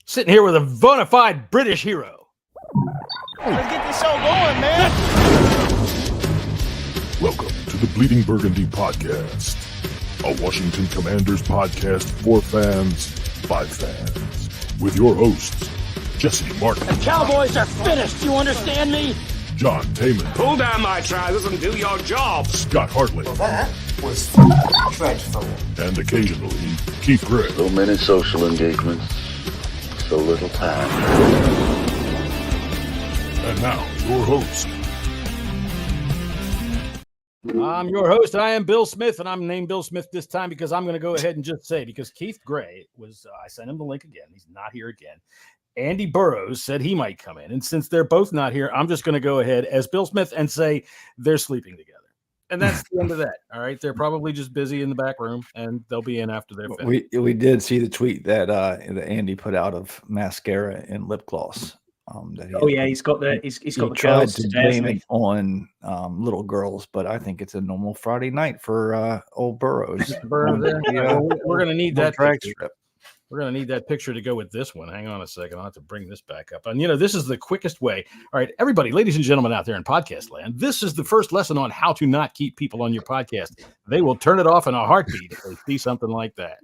Sitting here with a bona fide British hero. Let's get this show going, man. Welcome to the Bleeding Burgundy Podcast, a Washington Commanders podcast for fans, by fans, with your hosts, Jessy Martin. The Cowboys are finished, you understand me? John Taman. Pull down my trousers and do your job. Scott Hartley. Well, that was dreadful. And occasionally, Keith Gray. So many social engagements, so little time. And now, your host. I'm your host. I am Bill Smith, and I'm named Bill Smith this time because I'm going to go ahead and just say, because Keith Gray was, I sent him the link again. He's not here again. Andy Burroughs said he might come in. And since they're both not here, I'm just going to go ahead as Bill Smith and say they're sleeping together. And that's the end of that. All right. They're probably just busy in the back room, and they'll be in after they're finished. We did see the tweet that Andy put out of mascara and lip gloss. He's got the tried girls to blame it on little girls, but I think it's a normal Friday night for old Burroughs. We're going to need that track picture. strip. We're going to need that picture to go with this one. Hang on a second. I'll have to bring this back up. And, this is the quickest way. All right, everybody, ladies and gentlemen out there in podcast land, this is the first lesson on how to not keep people on your podcast. They will turn it off in a heartbeat if they see something like that.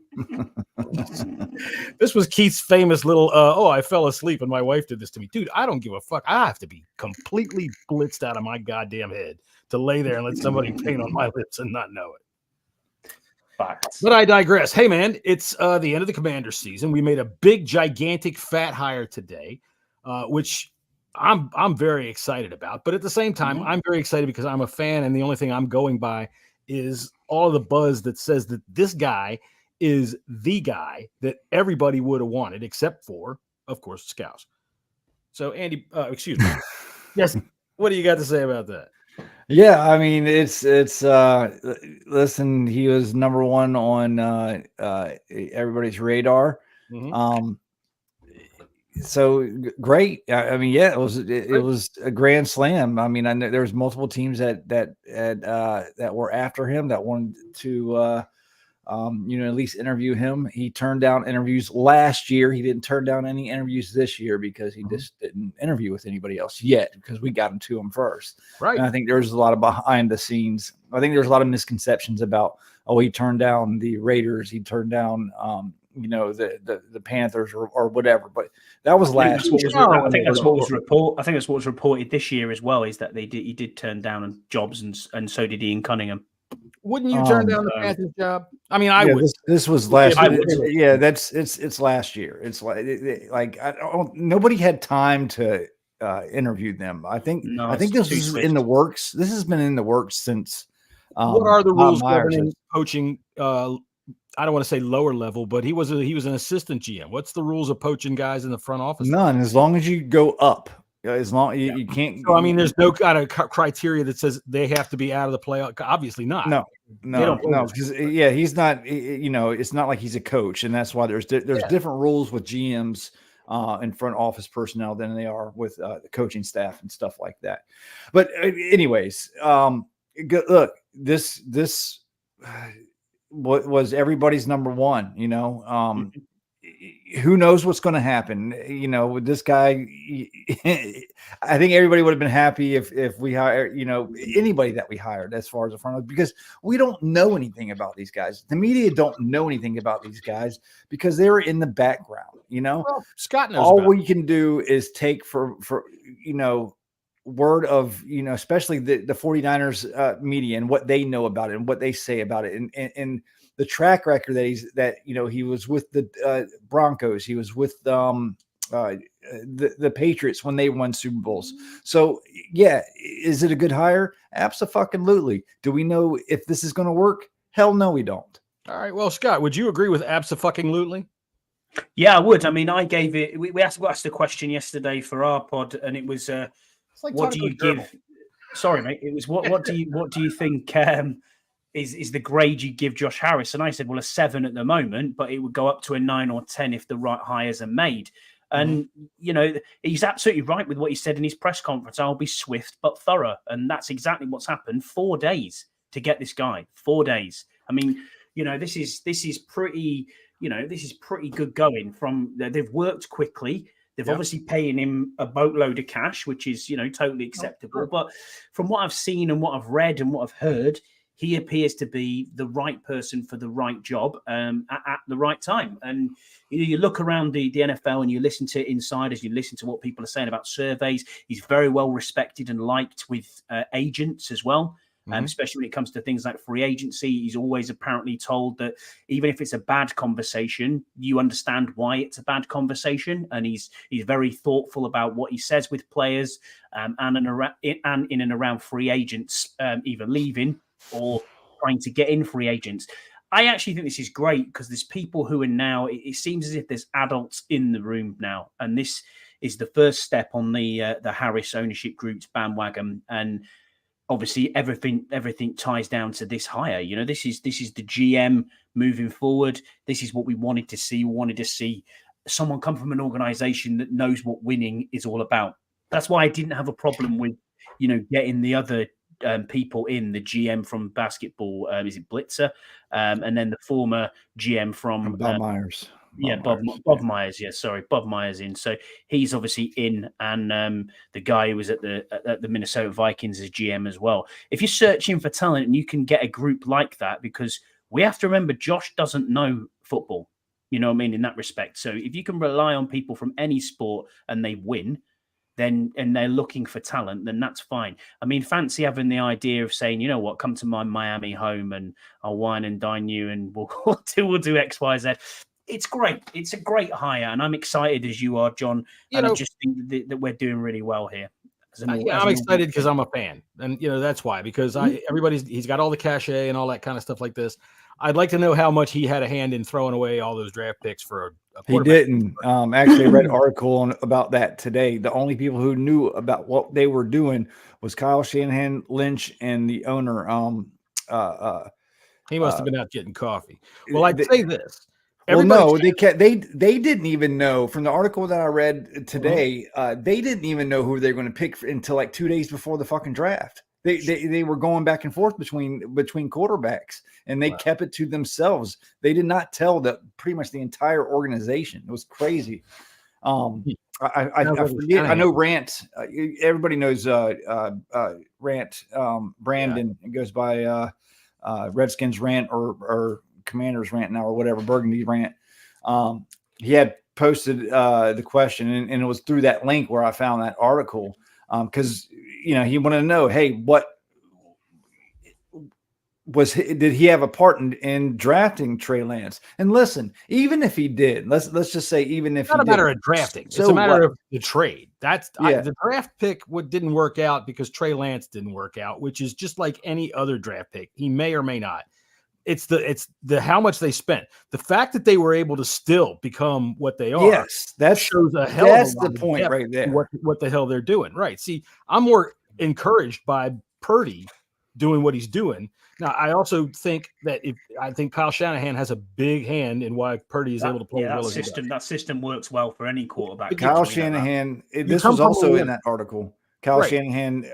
This was Keith's famous little, I fell asleep and my wife did this to me. Dude, I don't give a fuck. I have to be completely blitzed out of my goddamn head to lay there and let somebody paint on my lips and not know it. Facts. But I digress. Hey, man, it's the end of the Commander season. We made a big, gigantic, fat hire today, which I'm very excited about. But at the same time, I'm very excited because I'm a fan, and the only thing I'm going by is all the buzz that says that this guy is the guy that everybody would have wanted, except for, of course, Scouse. So, Andy, excuse me. Yes, what do you got to say about that? Yeah, I mean, it's listen, he was number one on everybody's radar. So great. I mean, yeah, it was a grand slam. I mean, I know there was multiple teams that were after him that wanted to at least interview him. He turned down interviews last year. He didn't turn down any interviews this year because he just didn't interview with anybody else yet, because we got him to him first. Right. And I think there's a lot of behind the scenes. I think there's a lot of misconceptions about, he turned down the Raiders. He turned down, the Panthers or whatever. But that was last year. I think that's what was reported this year as well, is that he did turn down jobs, and so did Ian Cunningham. Wouldn't you turn down the Panthers job? I mean, I would. This was last year. Yeah, it's last year. It's nobody had time to interview them. I think this is in the works. This has been in the works since. What are the rules governing coaching? I don't want to say lower level, but he was an assistant GM. What's the rules of poaching guys in the front office? None, as long as you go up. As long you can't. So I mean, there's no kind of criteria that says they have to be out of the playoff. Obviously not. No. Because he's not. It's not like he's a coach, and that's why there's different rules with GMs and front office personnel than they are with the coaching staff and stuff like that. But anyways, look, this was everybody's number one. Who knows what's going to happen? With this guy, I think everybody would have been happy if we hired, anybody that we hired as far as the front office, because we don't know anything about these guys. The media don't know anything about these guys because they're in the background. Well, Scott knows. All we can do is take for word of, especially the 49ers media and what they know about it and what they say about it, and the track record that he was with the Broncos, he was with the Patriots when they won Super Bowls. So yeah, is it a good hire? Absolutely. Do we know if this is going to work? Hell no, we don't. All right. Well, Scott, would you agree with abso-fucking-lutely? Yeah, I would. I mean, I gave it. We asked a question yesterday for our pod, and it was, "What do you give?" Sorry, mate. It was what do you think is the grade you give Josh Harris? And I said, well, a 7 at the moment, but it would go up to a 9 or 10 if the right hires are made. And, he's absolutely right with what he said in his press conference. I'll be swift but thorough. And that's exactly what's happened. 4 days to get this guy. 4 days. I mean, this is pretty this is pretty good going. From they've worked quickly. They've obviously paying him a boatload of cash, which is, totally acceptable. But from what I've seen and what I've read and what I've heard, he appears to be the right person for the right job at the right time. And you look around the NFL and you listen to insiders, you listen to what people are saying about surveys. He's very well respected and liked with agents as well. Especially when it comes to things like free agency. He's always apparently told that even if it's a bad conversation, you understand why it's a bad conversation. And he's very thoughtful about what he says with players and in and around free agents, either leaving or trying to get in free agents. I actually think this is great because there's people who are now, it seems as if there's adults in the room now. And this is the first step on the Harris ownership group's bandwagon. And obviously, everything ties down to this hire. This is the GM moving forward. This is what we wanted to see. We wanted to see someone come from an organization that knows what winning is all about. That's why I didn't have a problem with, getting the other people in, the GM from basketball. Is it Blitzer? And then the former GM from Bob Myers. Bob Myers. Yeah, sorry, Bob Myers in. So he's obviously in, and the guy who was at the Minnesota Vikings as GM as well. If you're searching for talent, and you can get a group like that, because we have to remember Josh doesn't know football. You know what I mean, in that respect. So if you can rely on people from any sport and they win, and they're looking for talent, then that's fine. I mean, fancy having the idea of saying, you know what, come to my Miami home and I'll wine and dine you, and we'll do X, Y, Z. It's great. It's a great hire, and I'm excited as you are, John. And I just think that we're doing really well here. I'm excited because I'm a fan, and that's why. Because he's got all the cachet and all that kind of stuff like this. I'd like to know how much he had a hand in throwing away all those draft picks for a quarterback. He didn't. Actually, I read an article about that today. The only people who knew about what they were doing was Kyle Shanahan, Lynch, and the owner. He must have been out getting coffee. Well, I'd say this. Well, no, they didn't even know from the article that I read today. They didn't even know who they were going to pick until like 2 days before the fucking draft. They were going back and forth between quarterbacks, and they kept it to themselves. They did not tell pretty much the entire organization. It was crazy. I forget. I know Rant. Everybody knows Rant. Brandon. It goes by Redskins Rant or Commanders Rant now or whatever, Burgundy Rant. He had posted the question, and it was through that link where I found that article, because he wanted to know, hey, what did he have a part in drafting Trey Lance? And listen, even if he did, let's just say even if it's not a matter of drafting, it's a matter of the trade. That's the draft pick. What didn't work out because Trey Lance didn't work out, which is just like any other draft pick. He may or may not. It's the how much they spent. The fact that they were able to still become what they are. Yes, that shows a hell. That's the point right there. What the hell they're doing, right? See, I'm more encouraged by Purdy doing what he's doing. Now, I also think that I think Kyle Shanahan has a big hand in why Purdy is able to play well as he does. That system works well for any quarterback. Kyle Shanahan. This was also in that article. Kyle Shanahan,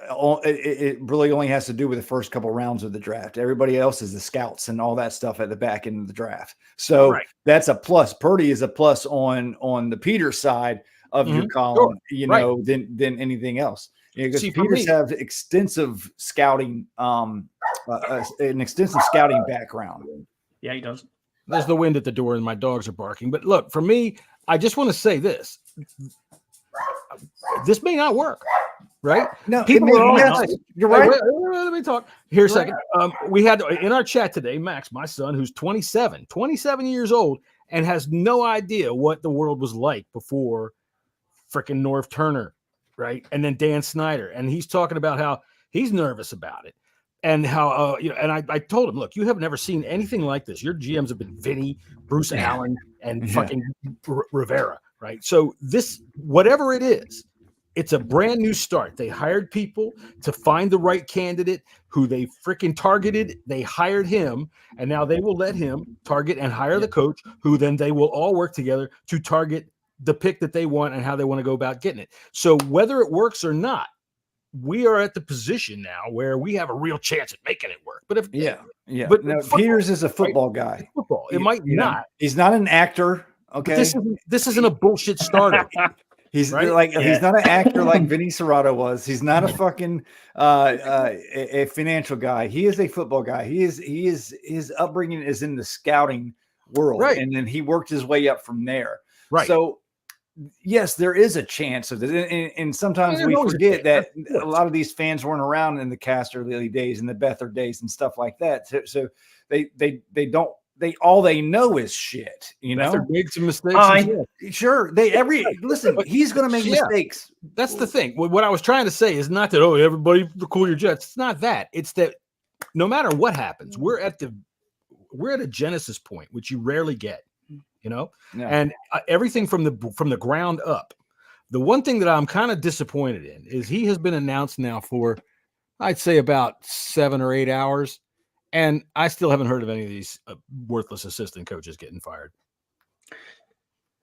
it really only has to do with the first couple rounds of the draft. Everybody else is the scouts and all that stuff at the back end of the draft. So that's a plus. Purdy is a plus on the Peters side of your column, than anything else. Because Peters have extensive scouting, an extensive scouting background. Yeah, he does. There's the wind at the door and my dogs are barking. But look, for me, I just want to say this. This may not work. Right? No, people are you're right. Let me talk here a second. We had in our chat today, Max, my son, who's 27 years old, and has no idea what the world was like before freaking Norv Turner, right? And then Dan Snyder. And he's talking about how he's nervous about it. And how, and I told him, look, you have never seen anything like this. Your GMs have been Vinny, Bruce Allen, and fucking Rivera, right? So this, whatever it is, it's a brand new start. They hired people to find the right candidate who they freaking targeted. They hired him, and now they will let him target and hire the coach, who then they will all work together to target the pick that they want and how they want to go about getting it. So whether it works or not, we are at the position now where we have a real chance at making it work. But if Yeah, but no, Peters is a football guy. It's football. It might You know, not. he's not an actor. Okay, this isn't a bullshit starter. He's right? He's not an actor like Vinny Serrato was. He's not a fucking a financial guy. He is a football guy. His upbringing is in the scouting world, right? And then he worked his way up from there. Right. So yes, there is a chance of this, and sometimes we forget that a lot of these fans weren't around in the Casterly days and the Beathard days and stuff like that. So they don't. All they know is shit, you know. Beathard made some mistakes. Sure, listen. He's going to make mistakes. That's the thing. What I was trying to say is not that everybody cool your jets. It's not that. It's that no matter what happens, we're at a genesis point, which you rarely get. You know, and everything from the ground up. The one thing that I'm kind of disappointed in is he has been announced now for, I'd say, about 7 or 8 hours, and I still haven't heard of any of these worthless assistant coaches getting fired.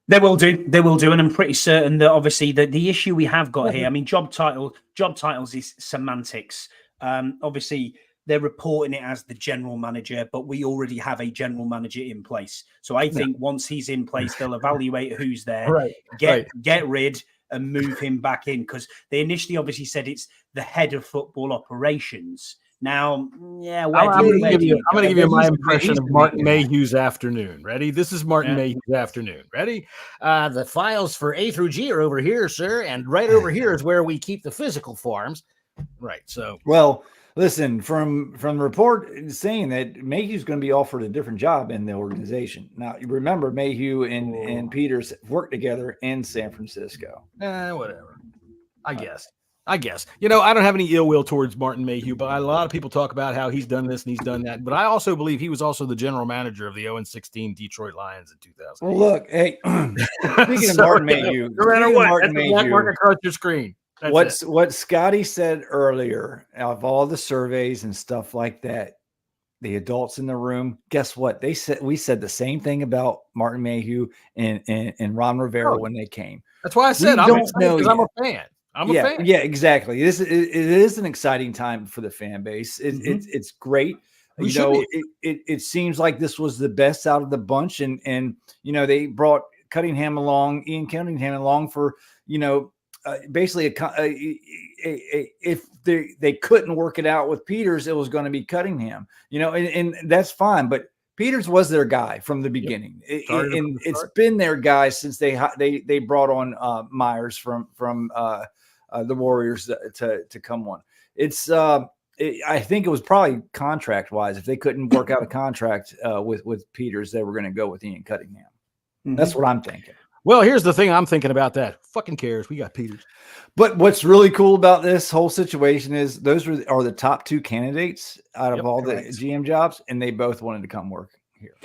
They will do, and I'm pretty certain that obviously the issue we have got here. I mean, job titles is semantics. Obviously, they're reporting it as the general manager, but we already have a general manager in place. So I think once he's in place, they'll evaluate who's there, get rid and move him back in, because they initially obviously said it's the head of football operations. Now, I'm going to give you my impression of Martin Mayhew's afternoon. Ready? This is Martin Mayhew's afternoon. Ready? The files for A through G are over here, sir, and right over here is where we keep the physical forms. Right. So, well, listen, from the report saying that Mayhew's going to be offered a different job in the organization. Now, you remember Mayhew and Peters worked together in San Francisco. Whatever. I guess. You know, I don't have any ill will towards Martin Mayhew, but a lot of people talk about how he's done this and he's done that. But I also believe he was also the general manager of the 0-16 Detroit Lions in 2000. Well, look, hey, speaking of Martin Mayhew, no matter what, work across your screen. What Scotty said earlier, of all the surveys and stuff like that, the adults in the room, guess what? We said the same thing about Martin Mayhew and Ron Rivera when they came. That's why I said I'm excited because I'm a fan. I'm a fan. Yeah, exactly. It is an exciting time for the fan base. It's great. It seems like this was the best out of the bunch, and you know, they brought Ian Cunningham along for, you know, basically if they couldn't work it out with Peters, it was going to be Cunningham, you know, and that's fine. But Peters was their guy from the beginning, and it's been their guy since they brought on Myers from the Warriors to come on. It's I think it was probably contract wise. If they couldn't work out a contract with Peters, they were going to go with Ian Cunningham. Mm-hmm. That's what I'm thinking. Well, here's the thing I'm thinking about that. Fucking cares. We got Peters. But what's really cool about this whole situation is those are the top 2 candidates out of all the GM jobs, and they both wanted to come work here.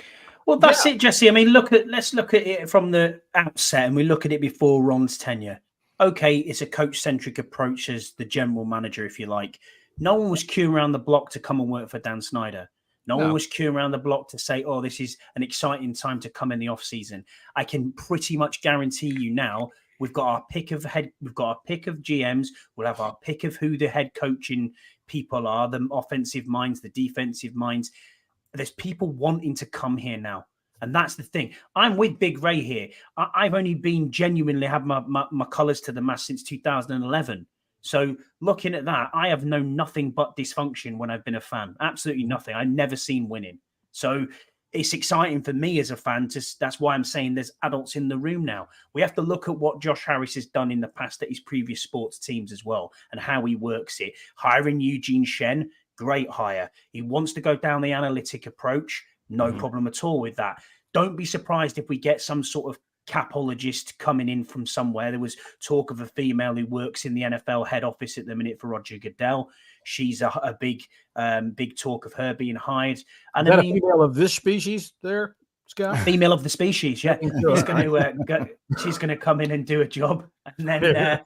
Well, that's it, Jesse. I mean, let's look at it from the outset, and we look at it before Ron's tenure. Okay, it's a coach-centric approach as the general manager, if you like. No one was queuing around the block to come and work for Dan Snyder. No one was queuing around the block to say, oh, this is an exciting time to come in the off season. I can pretty much guarantee you now, we've got our pick of GMs. We'll have our pick of who the head coaching people are, the offensive minds, the defensive minds. There's people wanting to come here now. And that's the thing. I'm with Big Ray here. I've only been genuinely had my colours to the mast since 2011. So looking at that, I have known nothing but dysfunction when I've been a fan. Absolutely nothing. I've never seen winning. So it's exciting for me as a fan. That's why I'm saying there's adults in the room now. We have to look at what Josh Harris has done in the past at his previous sports teams as well, and how he works it. Hiring Eugene Shen, great hire. He wants to go down the analytic approach. No problem at all with that. Don't be surprised if we get some sort of capologist coming in from somewhere. There was talk of a female who works in the NFL head office at the minute for Roger Goodell. She's a big talk of her being hired. And is that a female of this species there, Scott? Female of the species, yeah. She's going to come in and do a job. And then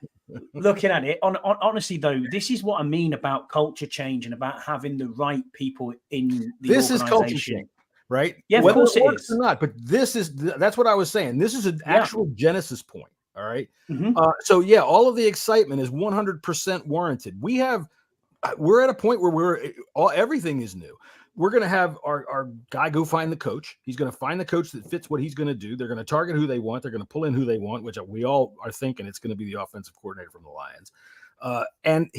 looking at it, honestly, though, this is what I mean about culture change and about having the right people in the organization. This is culture change. Right? Yeah, of course it is. Or not, but that's what I was saying. This is an actual genesis point. All right. Mm-hmm. So yeah, all of the excitement is 100% warranted. We're at a point where everything is new. we're going to have our guy go find the coach. He's going to find the coach that fits what he's going to do. They're going to target who they want. They're going to pull in who they want, which we all are thinking it's going to be the offensive coordinator from the Lions. And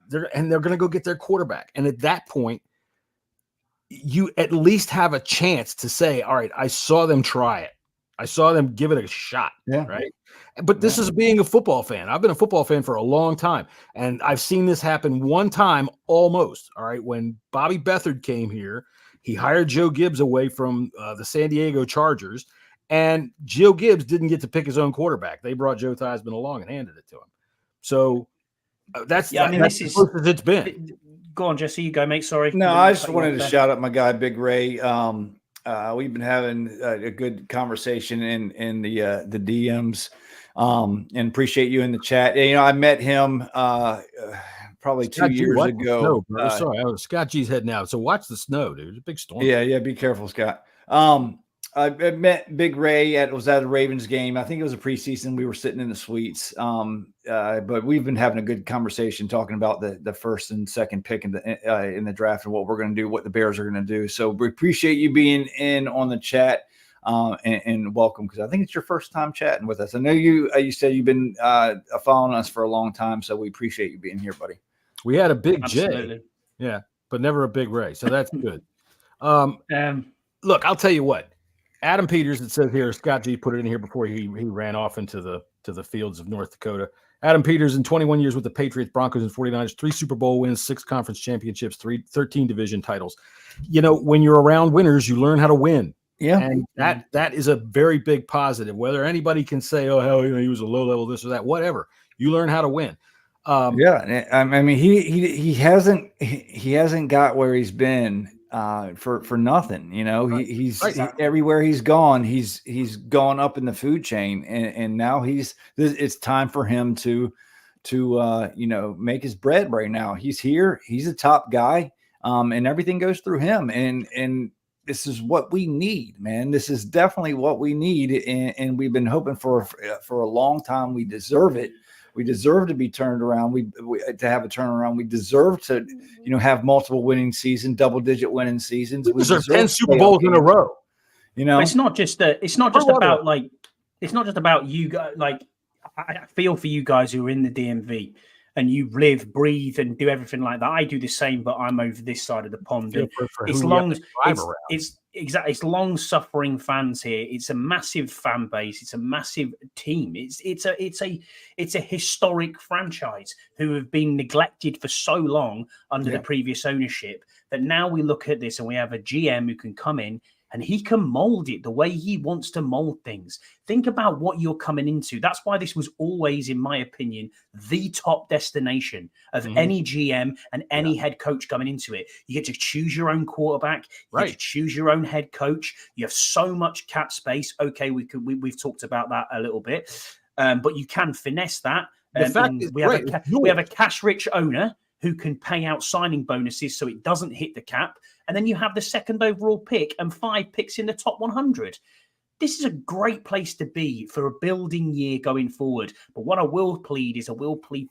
they're going to go get their quarterback. And at that point, you at least have a chance to say, all right, I saw them try it. I saw them give it a shot. Yeah. Right. But this is being a football fan. I've been a football fan for a long time, and I've seen this happen one time almost. All right. When Bobby Beathard came here, he hired Joe Gibbs away from the San Diego Chargers, and Joe Gibbs didn't get to pick his own quarterback. They brought Joe Theismann along and handed it to him. So that's this is close as it's been. Go on, Jesse. You go, mate. Sorry. No, I just wanted to shout out my guy, Big Ray. We've been having a good conversation in the DMs, and appreciate you in the chat. You know, I met him probably Scott 2 G, years watch the ago. snow, bro. Sorry, Scott G's heading out. So watch the snow, dude. It's a big storm. Yeah. Be careful, Scott. I met Big Ray at a Ravens game. I think it was a preseason. We were sitting in the suites. But we've been having a good conversation talking about the first and second pick in the draft and what we're going to do, what the Bears are going to do. So we appreciate you being in on the chat, and welcome, because I think it's your first time chatting with us. I know you said you've been following us for a long time, so we appreciate you being here, buddy. We had a big Absolutely. J, yeah, but never a big Ray. So that's good. Look, I'll tell you what. Adam Peters, it says here, Scott G put it in here before he ran off into the fields of North Dakota. Adam Peters, in 21 years with the Patriots, Broncos, and 49ers, 3 Super Bowl wins, 6 conference championships, 13 division titles. You know, when you're around winners, you learn how to win. Yeah. And that is a very big positive. Whether anybody can say, oh, hell, he was a low level, this or that, whatever. You learn how to win. Yeah. I mean, he hasn't got where he's been for nothing. You know, he's everywhere he's gone, he's gone up in the food chain, and now it's time for him to make his bread right now. He's here, he's a top guy, and everything goes through him, and this is what we need, man. This is definitely what we need, and we've been hoping for a long time. We deserve it. We deserve to be turned around. We to have a turnaround. We deserve to, have multiple winning seasons, double-digit winning seasons. We deserve 10 Super Bowls in a row. It's not just about you guys. Like, I feel for you guys who are in the DMV and you live, breathe, and do everything like that. I do the same, but I'm over this side of the pond. It's long-suffering fans here. It's a massive fan base. It's a massive team. It's a historic franchise who have been neglected for so long under the previous ownership that now we look at this and we have a GM who can come in and he can mold it the way he wants to mold things. Think about what you're coming into. That's why this was always, in my opinion, the top destination of any GM and any head coach coming into it. You get to choose your own quarterback. You get to choose your own head coach. You have so much cap space. Okay, we've talked about that a little bit, but you can finesse that. We have a cash-rich owner who can pay out signing bonuses so it doesn't hit the cap. And then you have the second overall pick and 5 picks in the top 100. This is a great place to be for a building year going forward. But what I will plead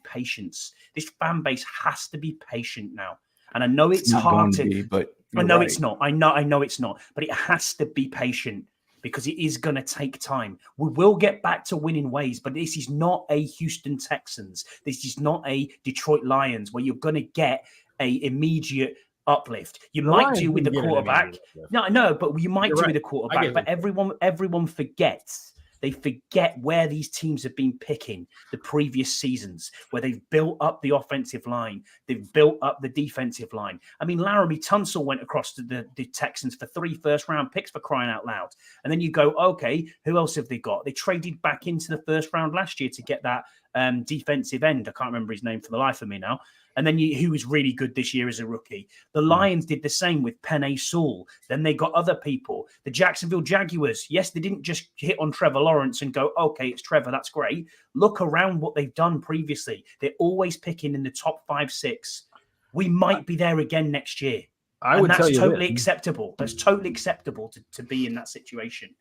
patience. This fan base has to be patient now. And I know it's hard to, but I know it's not. I know it's not. But it has to be patient because it is going to take time. We will get back to winning ways, but this is not a Houston Texans. This is not a Detroit Lions where you're going to get a immediate uplift. You might do with the quarterback. No, but you might do with the quarterback. But everyone forgets. They forget where these teams have been picking the previous seasons, where they've built up the offensive line, they've built up the defensive line. I mean, Laramie Tunsil went across to the Texans for 3 first-round picks, for crying out loud. And then you go, okay, who else have they got? They traded back into the first round last year to get that defensive end. I can't remember his name for the life of me now. And then who was really good this year as a rookie. The Lions did the same with Penei Sewell. Then they got other people. The Jacksonville Jaguars, yes, they didn't just hit on Trevor Lawrence and go, okay, it's Trevor, that's great. Look around what they've done previously. They're always picking in the top 5, 6. We might be there again next year. That's totally acceptable. That's totally acceptable to be in that situation.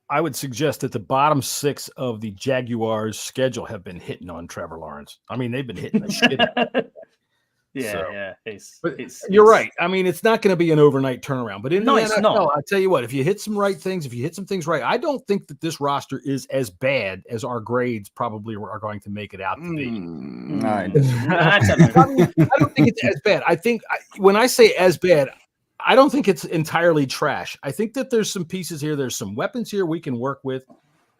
I would suggest that the bottom 6 of the Jaguars' schedule have been hitting on Trevor Lawrence. I mean, they've been hitting the shit. Yeah, You're right. I mean, it's not going to be an overnight turnaround, but in the it's NFL, not. I tell you what, if you hit some right things, if you hit some things right, I don't think that this roster is as bad as our grades probably are going to make it out to be. Right. I don't think it's as bad. I think when I say as bad, I don't think it's entirely trash. I think that there's some pieces here. There's some weapons here we can work with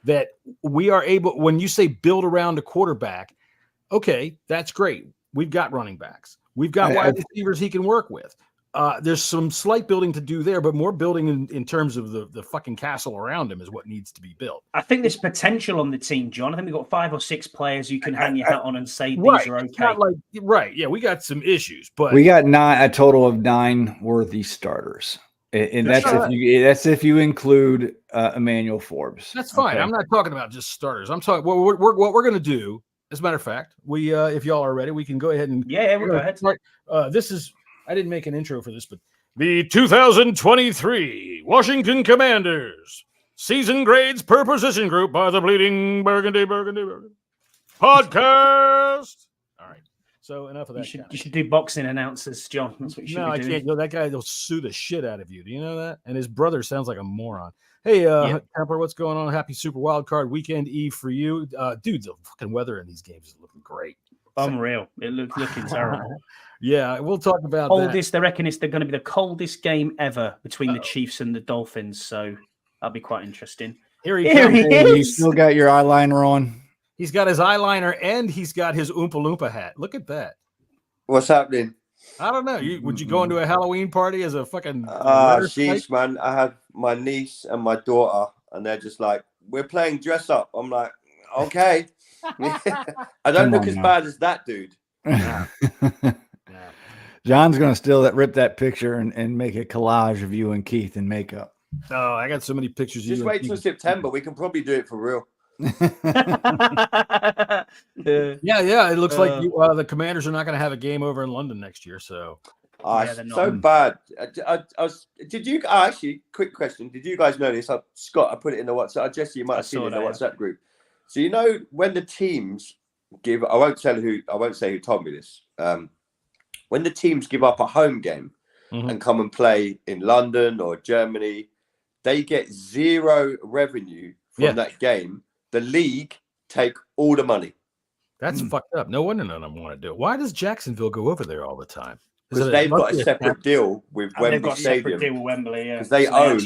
that we are able. When you say build around a quarterback, okay, that's great. We've got running backs. We've got wide receivers he can work with. There's some slight building to do there, but more building in terms of the fucking castle around him is what needs to be built. I think there's potential on the team, John. I think we've got 5 or 6 players you can hang your hat on and say these are okay. Yeah, we got some issues, but we got a total of 9 worthy starters. And that's if you include Emmanuel Forbes. That's fine. Okay. I'm not talking about just starters. I'm talking what we're going to do. As a matter of fact, we if y'all are ready, we can go ahead and we'll go ahead. This is I didn't make an intro for this, but the 2023 Washington Commanders season grades per position group by the Bleeding Burgundy Podcast. All right. So enough of that. You should do boxing announcers, John. That's what you should be doing. I can't. That guy will sue the shit out of you. Do you know that? And his brother sounds like a moron. Hey, Temper, what's going on? Happy Super Wildcard Weekend Eve for you. Dude, the fucking weather in these games is looking great. Unreal. It looking terrible. Yeah, we'll talk about coldest. They reckon they're going to be the coldest game ever between the Chiefs and the Dolphins. So that'll be quite interesting. Here he comes. You still got your eyeliner on? He's got his eyeliner and he's got his Oompa Loompa hat. Look at that. What's happening? I don't know. Would you go into a Halloween party as a fucking? Jeez, man. I have my niece and my daughter, and they're just like, "We're playing dress up." I'm like, "Okay." I don't look as bad as that dude. John's gonna rip that picture and make a collage of you and Keith in makeup. Oh, I got so many pictures. Just wait till September. We can probably do it for real. Yeah. It looks like the Commanders are not going to have a game over in London next year. So, so bad. Did you actually? Quick question: did you guys know this? Scott, I put it in the WhatsApp. Jesse, you might have seen it in the WhatsApp group. So you know when the teams give, I won't say who told me this. When the teams give up a home game and come and play in London or Germany, they get 0 revenue from that game. The league take all the money. That's fucked up. No wonder none of them want to do it. Why does Jacksonville go over there all the time? Because they've got a separate deal with Wembley Stadium. Because they own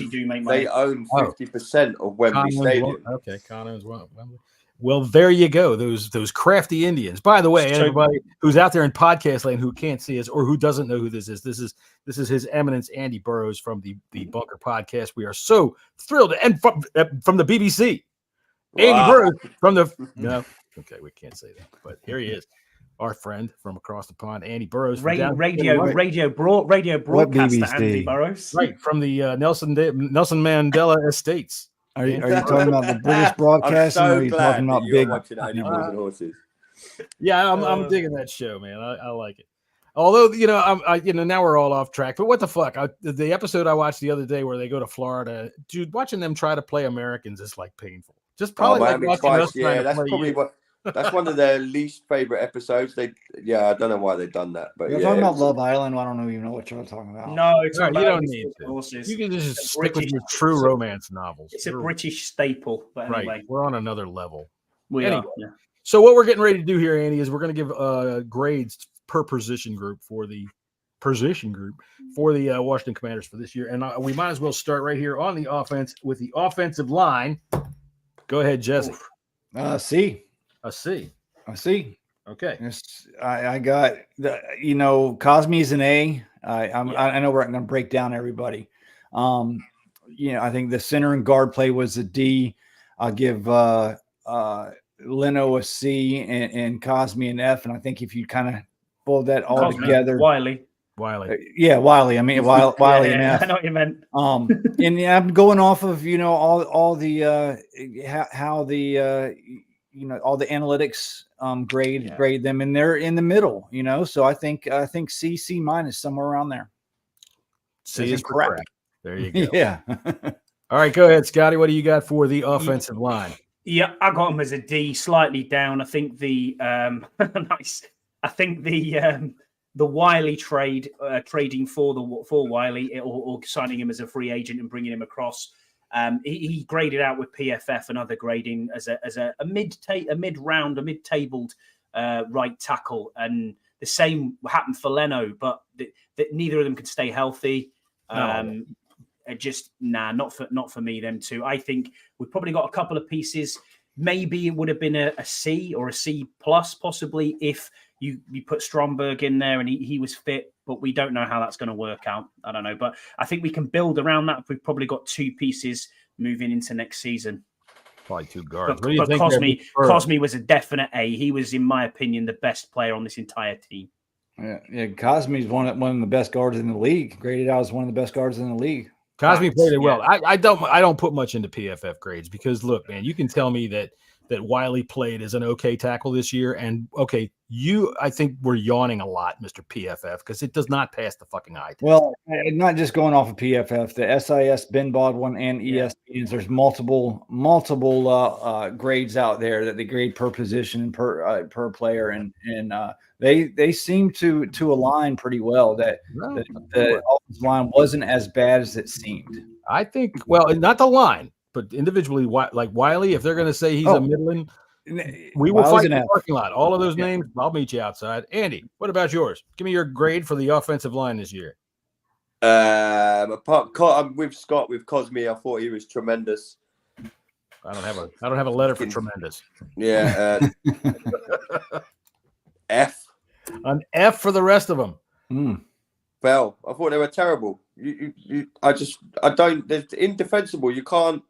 50% of Wembley Stadium. Okay, Con owns Wembley. Well, there you go. Those crafty Indians. By the way, everybody who's out there in podcast land who can't see us or who doesn't know who this is His Eminence Andy Burrows from the Bunker Podcast. We are so thrilled, and from the BBC. Andy Burrows from the okay, we can't say that, but here he is, our friend from across the pond, Andy Burrows, radio broadcaster Andy Burrows, right from the Nelson Mandela Estates. Are you talking about the British broadcast? So or are you talking about big animals and horses? Yeah, I'm digging that show, man. I like it. Although now we're all off track. But what the fuck? The episode I watched the other day where they go to Florida, dude, watching them try to play Americans is like painful. Just probably that's probably that's one of their least favorite episodes. I don't know why they've done that. But you're talking about Love Island. I don't even know what you're talking about. No, it's you don't need to. You can just stick with your true romance novels. It's a British staple. But anyway, right, we're on another level. Anyway. So what we're getting ready to do here, Andy, is we're going to give grades per position group for the Washington Commanders for this year, and we might as well start right here on the offense with the offensive line. Go ahead, Jesse. C. A C. Okay. I got Cosme's an A. I know we're going to break down everybody. I think the center and guard play was a D. I'll give Leno a C and Cosme an F. And I think if you kind of pull that all together, Wiley. Wiley. I mean, Wiley and F. I know what you meant. And I'm going off of all the how the all the analytics grade them, and they're in the middle. So I think C minus somewhere around there. C is correct. There you go. Yeah. All right, go ahead, Scotty. What do you got for the offensive line? Yeah, I got him as a D, slightly down. I think the nice. I think the the Wiley trade, trading for Wiley or signing him as a free agent and bringing him across. He graded out with PFF and other grading as a mid-tabled right tackle, and the same happened for Leno, but neither of them could stay healthy. Not for me. Them two. I think we've probably got a couple of pieces. Maybe it would have been a C or a C plus, possibly, if you put Stromberg in there and he was fit, but we don't know how that's going to work out. I don't know, but I think we can build around that. We've probably got two pieces moving into next season. Probably two guards. But Cosme was a definite A. He was, in my opinion, the best player on this entire team. Yeah. Cosme's one of the best guards in the league. Graded out as one of the best guards in the league. Cosme played it well. I don't put much into PFF grades because look, man, you can tell me that Wiley played as an okay tackle this year, and I think we're yawning a lot, Mr. PFF, because it does not pass the fucking eye test. Well, not just going off of PFF, the SIS, Ben Baldwin, and ESPNs. There's multiple grades out there that they grade per position and per player, and they seem to align pretty well. That the offensive line wasn't as bad as it seemed. I think, well, not the line, but individually, like Wiley, if they're going to say he's a middling, we will fight in the parking lot. All of those names, I'll meet you outside. Andy, what about yours? Give me your grade for the offensive line this year. With Scott, with Cosme, I thought he was tremendous. I don't have a letter for tremendous. Yeah. F. An F for the rest of them. Well, I thought they were terrible. They're indefensible. You can't.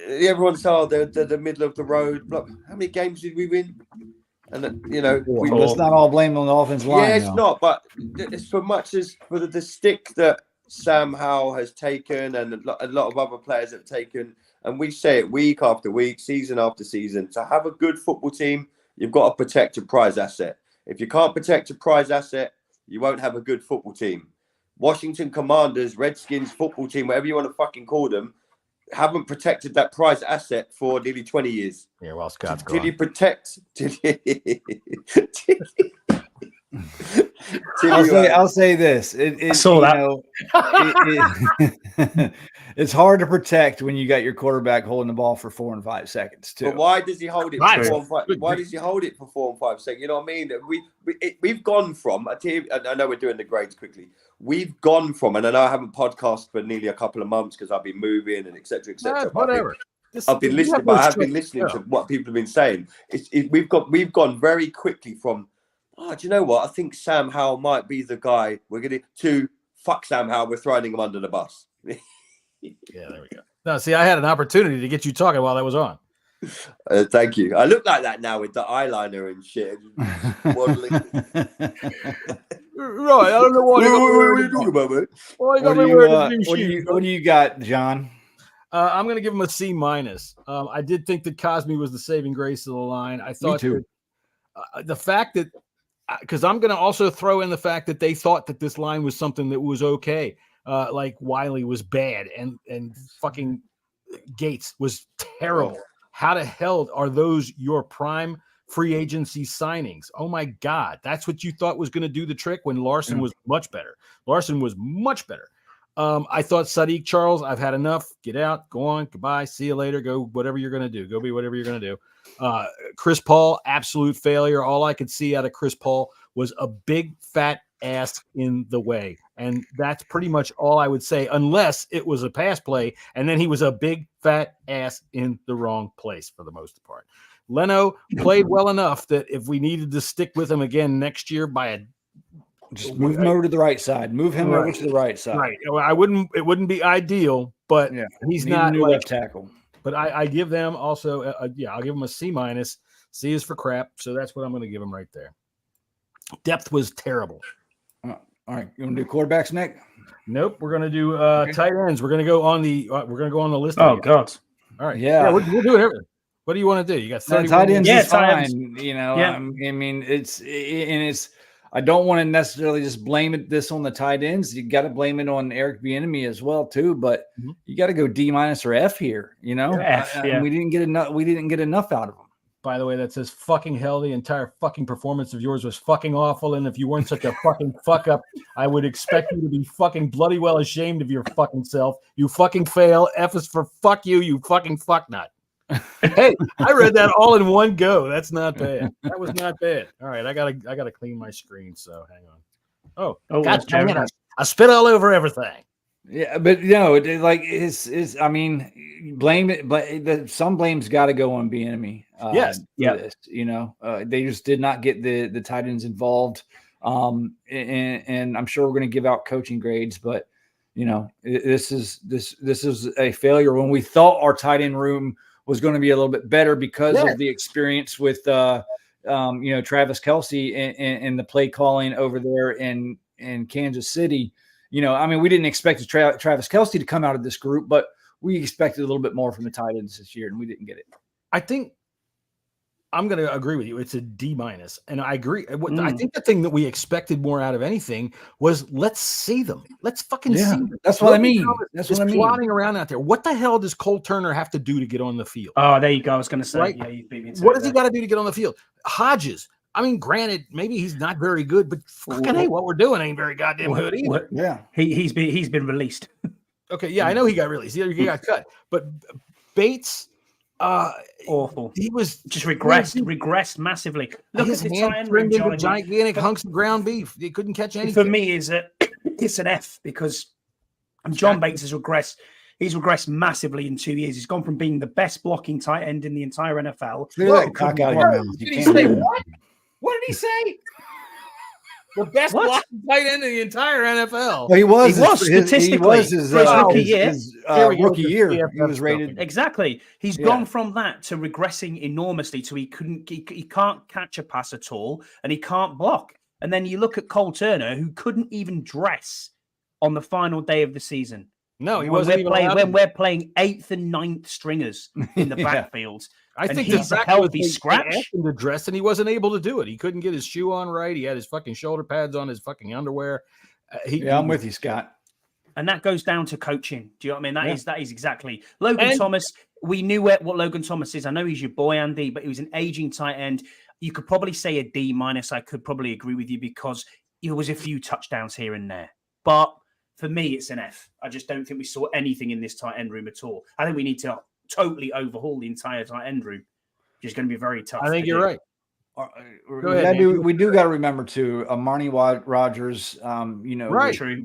Everyone said they're the middle of the road. Look, how many games did we win? And let's not all blame on the offensive line. Yeah, it's not. But it's for much as for the stick that Sam Howell has taken, and a lot of other players have taken, and we say it week after week, season after season. To have a good football team, you've got to protect your prize asset. If you can't protect your prize asset, you won't have a good football team. Washington Commanders, Redskins football team, whatever you want to fucking call them, haven't protected that prize asset for nearly 20 years. Yeah, well, Scott's gone. Till you protect... I'll say this. I saw that. It's hard to protect when you got your quarterback holding the ball for 4 and 5 seconds too. But why does he hold it for 4 and 5? Why does he hold it for 4 and 5 seconds? You know what I mean? We've gone from, I know we're doing the grades quickly. We've gone from, and I know I haven't podcasted for nearly a couple of months because I've been moving and etc. Whatever. I've been listening, but I have been listening to what people have been saying. We've gone very quickly from, do you know what? I think Sam Howell might be the guy. We're going to fuck Sam Howell. We're throwing him under the bus. Yeah, there we go. No, see, I had an opportunity to get you talking while I was on. Thank you. I look like that now with the eyeliner and shit. Right. I don't know what are you talking about, man? What do you got, John? I'm going to give him a C minus. I did think that Cosme was the saving grace of the line. I thought that, the fact that, because I'm going to also throw in the fact that they thought that this line was something that was okay. Like Wiley was bad and fucking Gates was terrible. How the hell are those your prime free agency signings? Oh my God. That's what you thought was going to do the trick when Larson was much better. I thought Sadiq Charles, I've had enough. Get out, go on, goodbye, see you later. Go whatever you're going to do. Go be whatever you're going to do. Chris Paul, absolute failure. All I could see out of Chris Paul was a big fat ass in the way. And that's pretty much all I would say, unless it was a pass play. And then he was a big fat ass in the wrong place for the most part. Leno played well enough that if we needed to stick with him again next year just move him over to the right side. Move him over to the right side. Right. It wouldn't be ideal, but he's not like left tackle. But I give them also, I'll give them a C minus. C is for crap. So that's what I'm going to give them right there. Depth was terrible. All right. You want to do quarterbacks, Nick? Nope. We're going to do tight ends. We're going to go on the list. Oh, God. All right. Yeah. We'll do everything. What do you want to do? You got 30 tight ends. Yeah, tight ends. You know, I mean, it's. I don't want to necessarily just blame this on the tight ends. You got to blame it on Eric Bieniemy as well too. But you got to go D minus or F here. You know, F, we didn't get enough. We didn't get enough out of them. by the way, that says fucking hell. The entire fucking performance of yours was fucking awful. And if you weren't such a fucking fuck up, I would expect you to be fucking bloody well ashamed of your fucking self. You fucking fail. F is for fuck you, you fucking fuck nut. Hey, I read that all in one go. That's not bad. That was not bad. All right, I gotta clean my screen. So hang on. Oh, God, I spit all over everything. Yeah, but like it's. I mean, blame it, but some blame's got to go on Bieniemy. Yes, this, they just did not get the tight ends involved. And I'm sure we're going to give out coaching grades, but this is a failure when we thought our tight end room was going to be a little bit better because of the experience with Travis Kelce and the play calling over there in Kansas City. I mean, we didn't expect Travis Kelce to come out of this group, but we expected a little bit more from the tight ends this year, and we didn't get it. I think I'm going to agree with you. It's a D-, and I agree. I think the thing that we expected more out of anything was let's see them. Let's fucking see them. That's what I mean. That's what I mean. Plotting around out there. What the hell does Cole Turner have to do to get on the field? Oh, there you go. I was going to say. Right? Yeah, you beat me. What does he got to do to get on the field? Hodges. I mean, granted, maybe he's not very good, but fucking hey, what we're doing ain't very goddamn good either. Yeah, he's been released. Okay, yeah, I know he got released. He got cut, but Bates, awful. He was just regressed massively. Look his at the hand trimmed into gigantic hunks of ground beef. He couldn't catch anything. For me, it's an F because John Bates has regressed. He's regressed massively in 2 years. He's gone from being the best blocking tight end in the entire NFL. Did he say what? What did he say? The best blocking tight end in the entire NFL. Well, he was statistically his rookie year. He was rated exactly. He's gone from that to regressing enormously to he can't catch a pass at all and he can't block. And then you look at Cole Turner, who couldn't even dress on the final day of the season. No, he wasn't even allowed when we're playing 8th and 9th stringers in the backfield. I think he's a healthy scratch. To dress, and he wasn't able to do it. He couldn't get his shoe on right. He had his fucking shoulder pads on his fucking underwear. I'm with you, Scott. And that goes down to coaching. Do you know what I mean? That is exactly Logan Thomas. We knew what Logan Thomas is. I know he's your boy, Andy, but he was an aging tight end. You could probably say a D-. I could probably agree with you because there was a few touchdowns here and there. But for me, it's an F. I just don't think we saw anything in this tight end room at all. I think we need to totally overhaul the entire tight end room, which is going to be very tough. I think you're right. Go ahead, we do got to remember too, Marnie Rogers,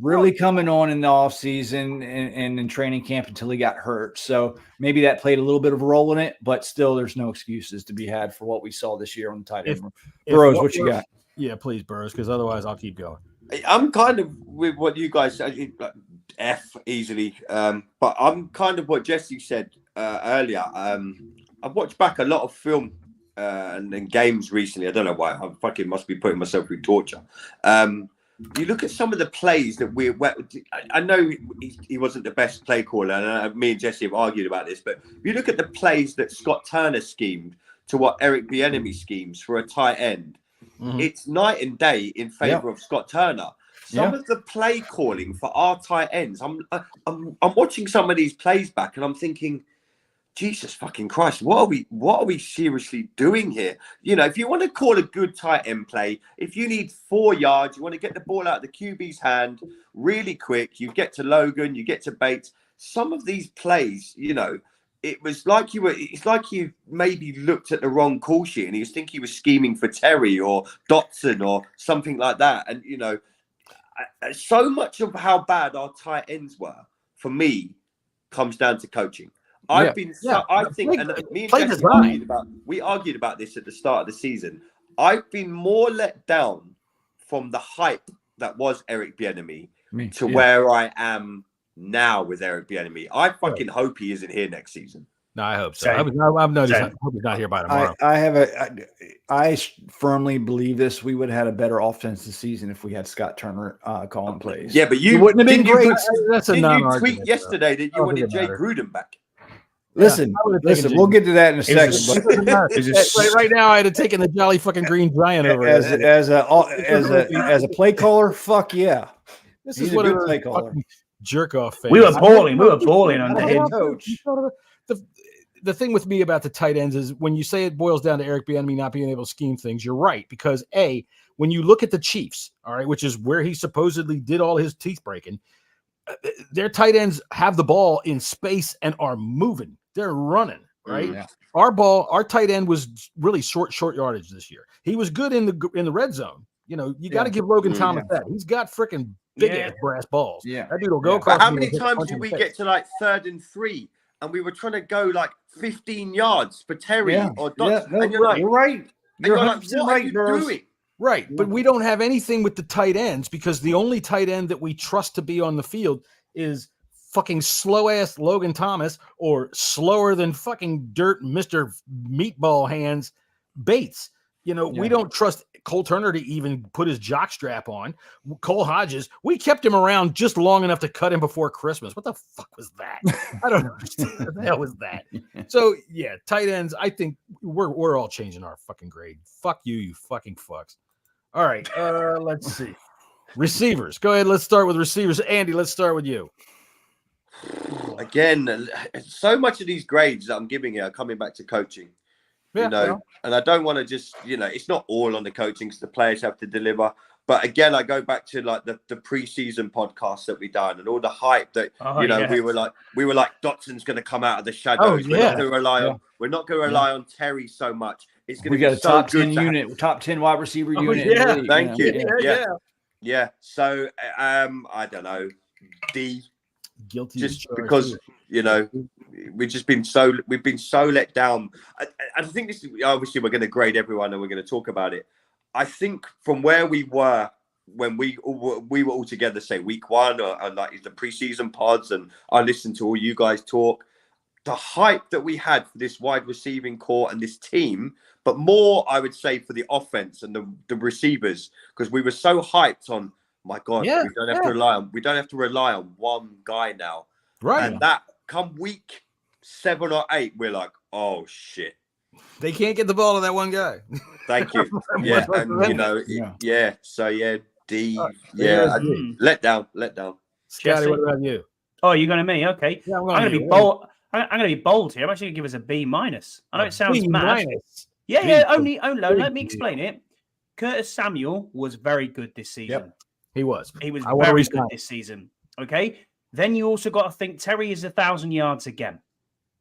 really coming on in the offseason and in training camp until he got hurt. So maybe that played a little bit of a role in it, but still there's no excuses to be had for what we saw this year on the tight end room. Burrows, what you got? Yeah, please, Burrows, because otherwise I'll keep going. I'm kind of with what you guys said, F easily, but I'm kind of what Jesse said earlier. I've watched back a lot of film and games recently. I don't know why. I fucking must be putting myself through torture. You look at some of the plays that I know he wasn't the best play caller, and me and Jesse have argued about this, but if you look at the plays that Scott Turner schemed to what Eric Bieniemy schemes for a tight end, it's night and day in favor of Scott Turner. Some of the play calling for our tight ends, I'm watching some of these plays back and I'm thinking, Jesus fucking Christ, what are we seriously doing here? If you want to call a good tight end play, if you need 4 yards, you want to get the ball out of the QB's hand really quick, you get to Logan, you get to Bates. Some of these plays, it's like you maybe looked at the wrong call sheet and you think he was scheming for Terry or Dotson or something like that. And, so much of how bad our tight ends were, for me, comes down to coaching. I think, and me and Jesse argued about this at the start of the season. I've been more let down from the hype that was Eric Bieniemy to where I am now with Eric Bieniemy. I fucking hope he isn't here next season. No, I hope so. I hope he's not here by tomorrow. I firmly believe this. We would have had a better offense this season if we had Scott Turner calling plays. Yeah, but you wouldn't have been great. You tweet yesterday that you wanted Jay Gruden back. Listen, we'll get to that in a second. Right now, I'd have taken the jolly fucking green giant over as a play caller. Fuck yeah, this is what a good play caller. Jerk off. We were balling under him. Coach. the thing with me about the tight ends is when you say it boils down to Eric Bieniemy not being able to scheme things, you're right. Because when you look at the Chiefs, all right, which is where he supposedly did all his teeth breaking, their tight ends have the ball in space and are moving. They're running, right? Yeah. Our tight end was really short yardage this year. He was good in the red zone. You know, you got to give Logan Thomas that. He's got freaking big ass brass balls. Yeah. That dude will go across. But how many times did we get to like 3rd and 3 and we were trying to go like 15 yards for Terry or Dotson? No, and you're like, you're right. You're like, what are you doing? Right, but we don't have anything with the tight ends because the only tight end that we trust to be on the field is fucking slow ass Logan Thomas or slower than fucking dirt Mr. Meatball Hands Bates. You know, we don't trust Cole Turner to even put his jock strap on. Cole Hodges, we kept him around just long enough to cut him before Christmas. What the fuck was that? I don't understand. What the hell was that? So yeah, tight ends. I think we're all changing our fucking grade. Fuck you, you fucking fucks. All right, let's see. Receivers. Go ahead. Let's start with receivers. Andy, let's start with you. Again, so much of these grades that I'm giving you are coming back to coaching. You know, and I don't want to just, it's not all on the coaching because the players have to deliver. But again, I go back to like the preseason podcast that we done and all the hype that we were like Dotson's going to come out of the shadows. We're not going to rely on Terry so much. It's going to be a top 10 unit, top 10 wide receiver unit. Yeah, thank you. Yeah. So I don't know. Guilty just because we've been so let down. I think this is obviously we're going to grade everyone and we're going to talk about it. I think from where we were when we were all together, say week 1 or like the preseason pods, and I listened to all you guys talk. The hype that we had for this wide receiving core and this team, but more I would say for the offense and the receivers, because we were so hyped on. My God, we don't have to rely on one guy now. Right. And that come week 7 or 8, we're like, oh shit. They can't get the ball to that one guy. Thank you. So D. Let down. Scotty, what about you? Oh, you're going to me? Okay. Yeah, I'm going to be bold. I'm going to be bold here. I'm actually going to give us a B-. I know it sounds mad. Yeah. Only. Let me explain it. Curtis Samuel was very good this season. Yep. He was very good this season. Okay. Then you also got to think Terry is 1,000 yards again.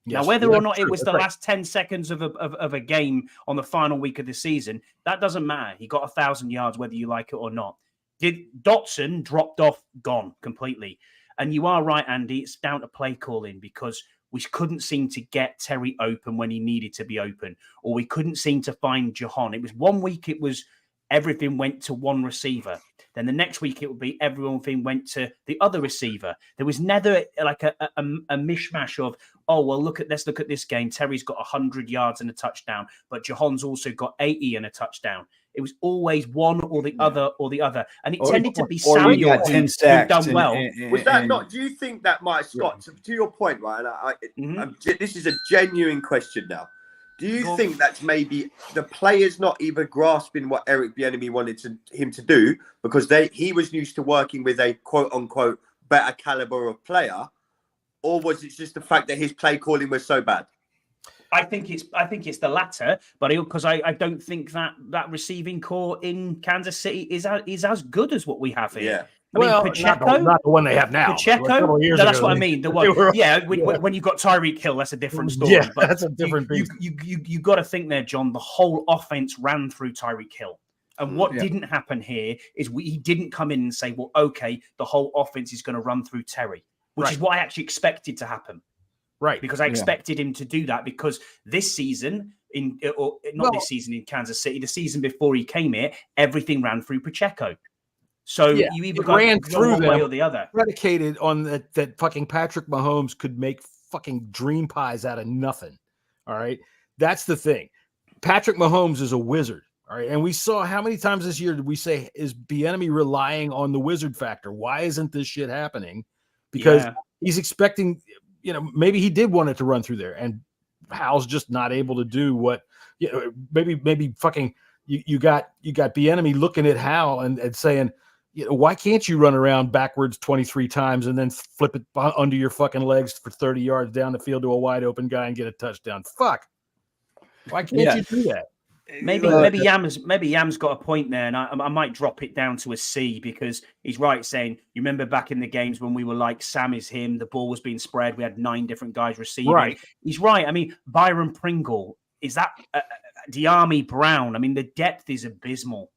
Yes, now, whether or not it was the last 10 seconds of a game on the final week of the season, that doesn't matter. He got 1,000 yards, whether you like it or not. Dotson dropped off, gone completely. And you are right, Andy. It's down to play calling because we couldn't seem to get Terry open when he needed to be open, or we couldn't seem to find Jahan. It was 1 week, it was everything went to one receiver. Then the next week it would be everything went to the other receiver. There was never like a mishmash of, let's look at this game. Terry's got 100 yards and a touchdown, but Jahan's also got 80 and a touchdown. It was always one or the other or the other. And it tended to be Samuel who done well. Was that not, do you think that might, Scott, to your point, right? This is a genuine question now. Do you think that's maybe the players not even grasping what Eric Bieniemy wanted him to do because he was used to working with a quote unquote better caliber of player, or was it just the fact that his play calling was so bad? I think it's the latter, but because I don't think that receiving core in Kansas City is as good as what we have here. Yeah. Pacheco, not the one they have now. Pacheco, that's what I mean. The one, when you've got Tyreek Hill, that's a different story. Yeah, but that's a different beast. You got to think there, John. The whole offense ran through Tyreek Hill, and what didn't happen here is he didn't come in and say, "Well, okay, the whole offense is going to run through Terry," which is what I actually expected to happen. Right, because I expected him to do that because this season this season in Kansas City, the season before he came here, everything ran through Pacheco. So you either ran through one way or the other. Predicated on that fucking Patrick Mahomes could make fucking dream pies out of nothing. All right. That's the thing. Patrick Mahomes is a wizard. All right. And we saw how many times this year did we say, is Bieniemy relying on the wizard factor? Why isn't this shit happening? Because he's expecting, maybe he did want it to run through there and Hal's just not able to do what, maybe fucking you got Bieniemy looking at Hal and saying, why can't you run around backwards 23 times and then flip it under your fucking legs for 30 yards down the field to a wide open guy and get a touchdown? Fuck. Why can't you do that? Maybe Yam's got a point there, and I might drop it down to a C because he's right saying, you remember back in the games when we were like, Sam is him, the ball was being spread, we had 9 different guys receiving. Right. He's right. I mean, Byron Pringle, is that Diami Brown? I mean, the depth is abysmal.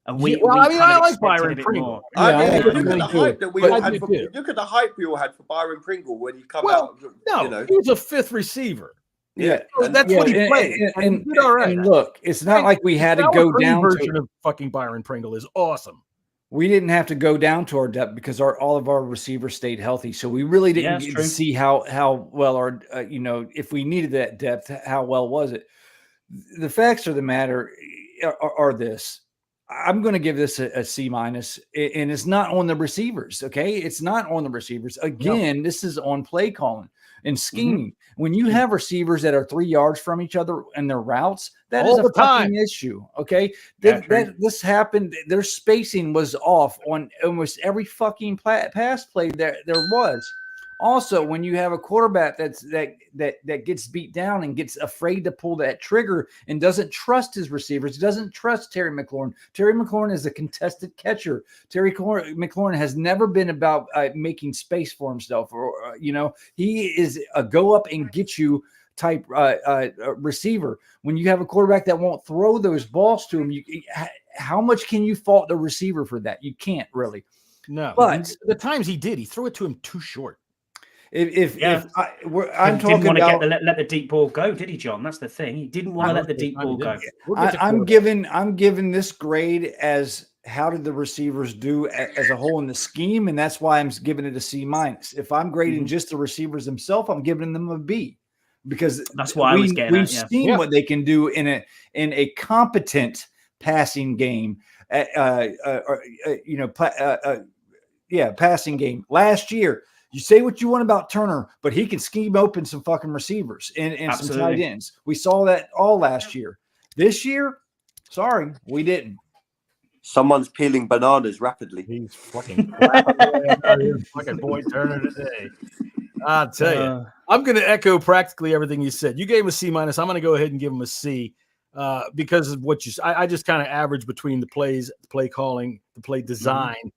And I like Byron Pringle. Look at the hype that we all had. Look at the hype we all had for Byron Pringle when he come out. No, he was a 5th receiver. Yeah, that's what he played. And he did all right. And look, it's not like we had to go down. Version of fucking Byron Pringle is awesome. We didn't have to go down to our depth because all of our receivers stayed healthy. So we really didn't get to see how well our if we needed that depth, how well was it? The facts of the matter are this. I'm going to give this a C-, and it's not on the receivers. Okay, it's not on the receivers. Again, This is on play calling and scheming. Mm-hmm. When you have receivers that are 3 yards from each other and their routes, that is a fucking issue. Okay, this happened. Their spacing was off on almost every fucking pass play there was. Also, when you have a quarterback that gets beat down and gets afraid to pull that trigger and doesn't trust his receivers, doesn't trust Terry McLaurin. Terry McLaurin is a contested catcher. Terry McLaurin has never been about making space for himself, or he is a go up and get you type receiver. When you have a quarterback that won't throw those balls to him, how much can you fault the receiver for that? You can't really. No, but the times he threw it to him too short. I'm talking about let the deep ball go, did he, John? That's the thing. He didn't want to let the deep ball go. I'm giving this grade as how did the receivers do as a whole in the scheme, and that's why I'm giving it a C-. If I'm grading just the receivers themselves, I'm giving them a B because that's why we've seen what they can do in a competent passing game. Passing game last year. You say what you want about Turner, but he can scheme open some fucking receivers and some tight ends. We saw that all last year. This year, sorry, we didn't. Someone's peeling bananas rapidly. He's fucking fucking boy Turner today. I'll tell you. I'm going to echo practically everything you said. You gave him a C-. I'm going to go ahead and give him a C because of what I just kind of average between the plays, the play calling, the play design,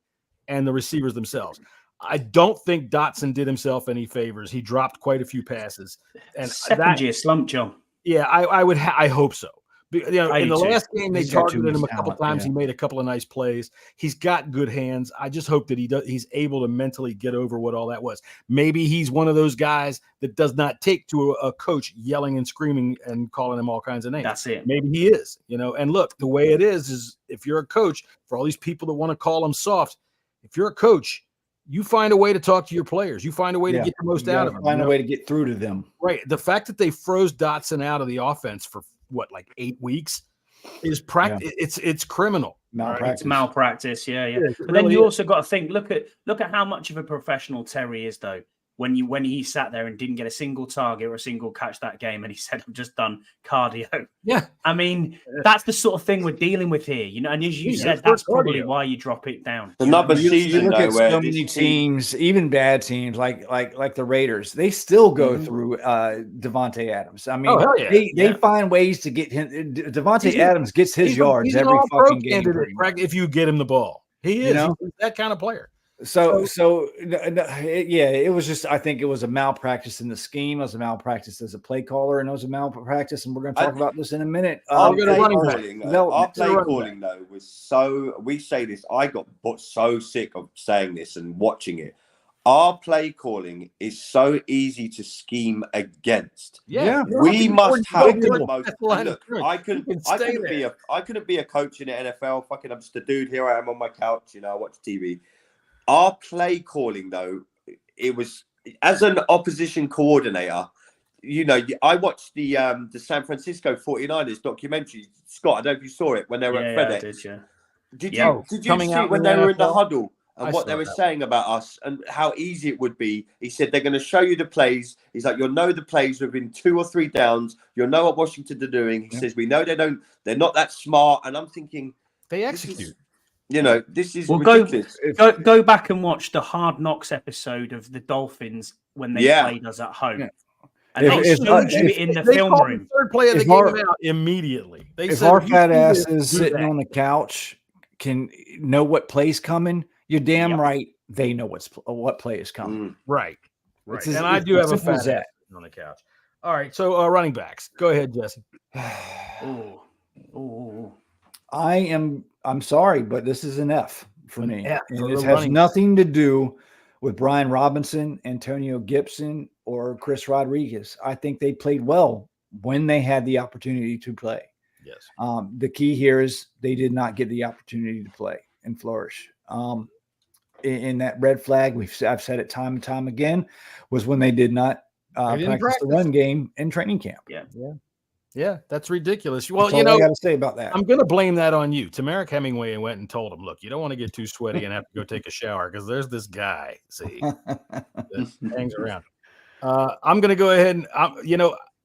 and the receivers themselves. I don't think Dotson did himself any favors. He dropped quite a few passes, and second-year slump, John. Yeah, I hope so. In the last game, they targeted him a couple times. Yeah. He made a couple of nice plays. He's got good hands. I just hope that he's able to mentally get over what all that was. Maybe he's one of those guys that does not take to a coach yelling and screaming and calling him all kinds of names. That's it. Maybe he is. And look, the way it is if you're a coach, for all these people that want to call him soft, if you're a coach, you find a way to talk to your players. You find a way to get the most out of them. Find a way to get through to them. Right. The fact that they froze Dotson out of the offense for 8 weeks is practice. Yeah. It's criminal. Malpractice. It's malpractice. Yeah. But then you also got to think. Look at how much of a professional Terry is, though. When he sat there and didn't get a single target or a single catch that game, and he said, "I've just done cardio." Yeah, I mean that's the sort of thing we're dealing with here, And as you said, that's probably why you drop it down. Another season, look at so many teams, even bad teams like the Raiders, they still go through Devontae Adams. I mean, they find ways to get him. Devontae Adams gets his yards every fucking game. If you get him the ball, he is he's that kind of player. So it was just, I think it was a malpractice in the scheme. It was a malpractice as a play caller, and it was a malpractice. And we're going to talk about this in a minute. Our play calling, though, was so, we say this, I got so sick of saying this and watching it. Our play calling is so easy to scheme against. Yeah. We must have the most. Look, I couldn't be a coach in the NFL. Fucking, I'm just a dude. Here I am on my couch. I watch TV. Our play calling, though, it was as an opposition coordinator. I watched the San Francisco 49ers documentary. Scott, I don't know if you saw it when they were at FedEx. Did you see when they were in the huddle and what they were saying about us and how easy it would be? He said they're going to show you the plays. He's like, you'll know the plays within 2 or 3 downs. You'll know what Washington are doing. He says, we know they're not that smart. And I'm thinking, they execute. You know, this is ridiculous. Go back and watch the Hard Knocks episode of the Dolphins when they played us at home. Yeah. And they showed you it in the film room. Third play of the game out immediately. If our fat asses sitting on the couch can know what play's coming, you're damn right they know what play is coming. Right. And I do have a fat ass sitting on the couch. All right, so running backs. Go ahead, Jesse. I'm sorry, but this is an F for me. And it has nothing to do with Brian Robinson, Antonio Gibson, or Chris Rodriguez. I think they played well when they had the opportunity to play. Yes. The key here is they did not get the opportunity to play and flourish. In that red flag, I've said it time and time again, was when they did not practice the run game in training camp. Yeah, that's ridiculous. Well, that's all I got to say about that. I'm going to blame that on you. Tamarick Hemingway went and told him, look, you don't want to get too sweaty and have to go take a shower because there's this guy, see, that hangs around. I'm going to go ahead and,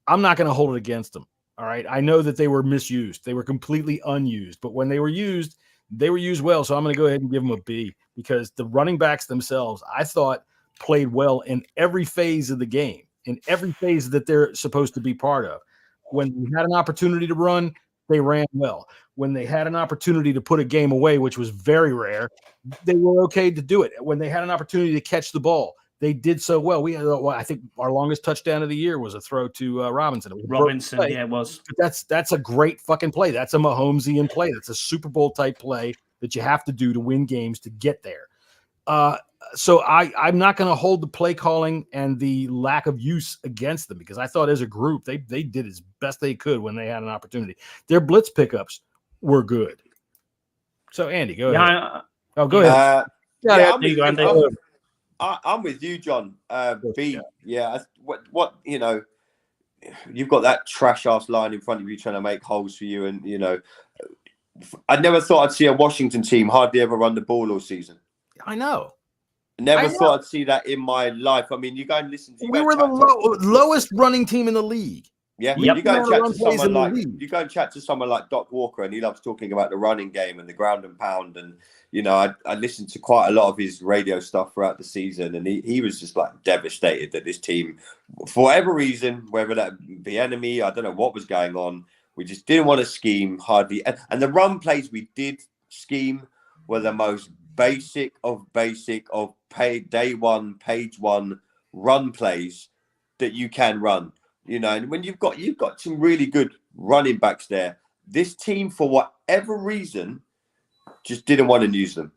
I'm not going to hold it against them. All right. I know that they were misused. They were completely unused. But when they were used well. So I'm going to go ahead and give them a B because the running backs themselves, I thought, played well in every phase of the game, in every phase that they're supposed to be part of. When we had an opportunity to run, they ran well. When they had an opportunity to put a game away, which was very rare, they were okay to do it. When they had an opportunity to catch the ball, they did so well. We had, I think our longest touchdown of the year was a throw to Robinson. It was. But that's a great fucking play. That's a Mahomesian play. That's a Super Bowl type play that you have to do to win games to get there. So I'm not going to hold the play calling and the lack of use against them because I thought as a group they did as best they could when they had an opportunity. Their blitz pickups were good. So Andy, go ahead. Go ahead. I'm with you, John. B. Yeah. What you've got that trash ass line in front of you trying to make holes for you, and I never thought I'd see a Washington team hardly ever run the ball all season. I know. Never thought I'd see that in my life. I mean, you go and listen to. We were the lowest running team in the league. Yeah, you go and chat to someone like Doc Walker, and he loves talking about the running game and the ground and pound. And I listened to quite a lot of his radio stuff throughout the season, and he was just like devastated that this team, for whatever reason, whether that be enemy, I don't know what was going on, we just didn't want to scheme hardly. And the run plays we did scheme were the most basic of day one, page one run plays that you can run, and when you've got some really good running backs there, this team, for whatever reason, just didn't want to use them.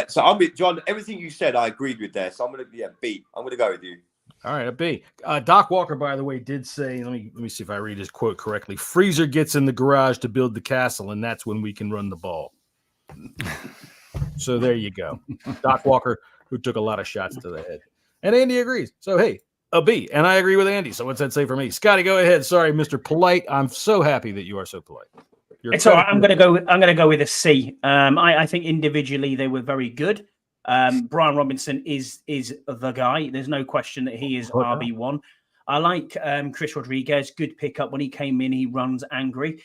So I'm with John. Everything you said, I agreed with there. So I'm going to B. I'm going to go with you. All right, a B. Doc Walker, by the way, did say, let me see if I read his quote correctly. Freezer gets in the garage to build the castle, and that's when we can run the ball. So there you go. Doc Walker, who took a lot of shots to the head. And Andy agrees. So, hey, a B. And I agree with Andy. So what's that say for me? Scotty, go ahead. Sorry, Mr. Polite. I'm so happy that you are so polite. It's all right. I'm gonna go with a C. I think individually they were very good. Brian Robinson is the guy. There's no question that he is RB1. I like Chris Rodriguez. Good pickup. When he came in, he runs angry.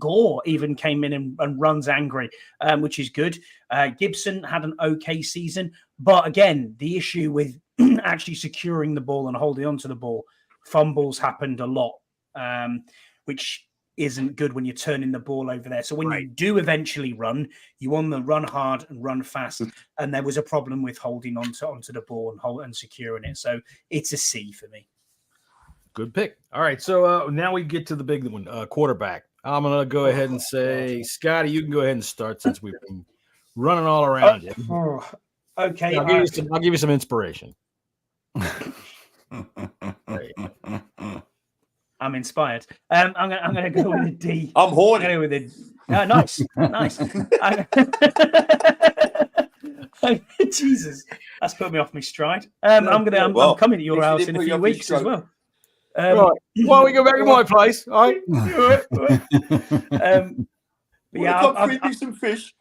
Gore even came in and runs angry, which is good. Gibson had an okay season. But again, the issue with actually securing the ball and holding on to the ball, fumbles happened a lot, which isn't good when you're turning the ball over there. So when you do eventually run, you want to run hard and run fast. And there was a problem with holding onto the ball and securing it. So it's a C for me. Good pick. All right. So now we get to the big one, quarterback. I'm going to go ahead and say, Scotty, you can go ahead and start since we've been running all around you. Okay. I'll give you some inspiration. I'm inspired. I'm going to go with a D. I'm horny. I'm going to go with a nice. Jesus, that's put me off my stride. I'm coming to your house in a few weeks as well. Right. Well, we go back to my place. All right. Come feed me some fish.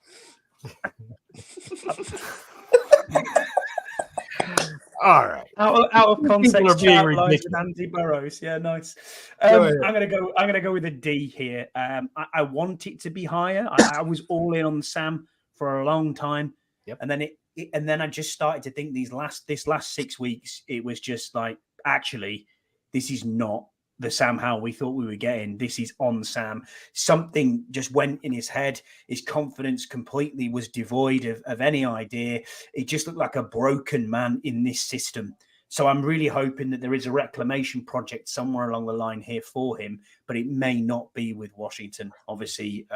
All right. Out of context, People are being ridiculous. with Andy Burrows. Yeah, nice. I'm gonna go with a D here. I want it to be higher. I was all in on Sam for a long time. Yep. And then I just started to think this last 6 weeks, it was just like, actually, this is not the Sam Howell we thought we were getting. This is on Sam. Something just went in his head. His confidence completely was devoid of any idea. It just looked like a broken man in this system. So I'm really hoping that there is a reclamation project somewhere along the line here for him, but it may not be with Washington, obviously,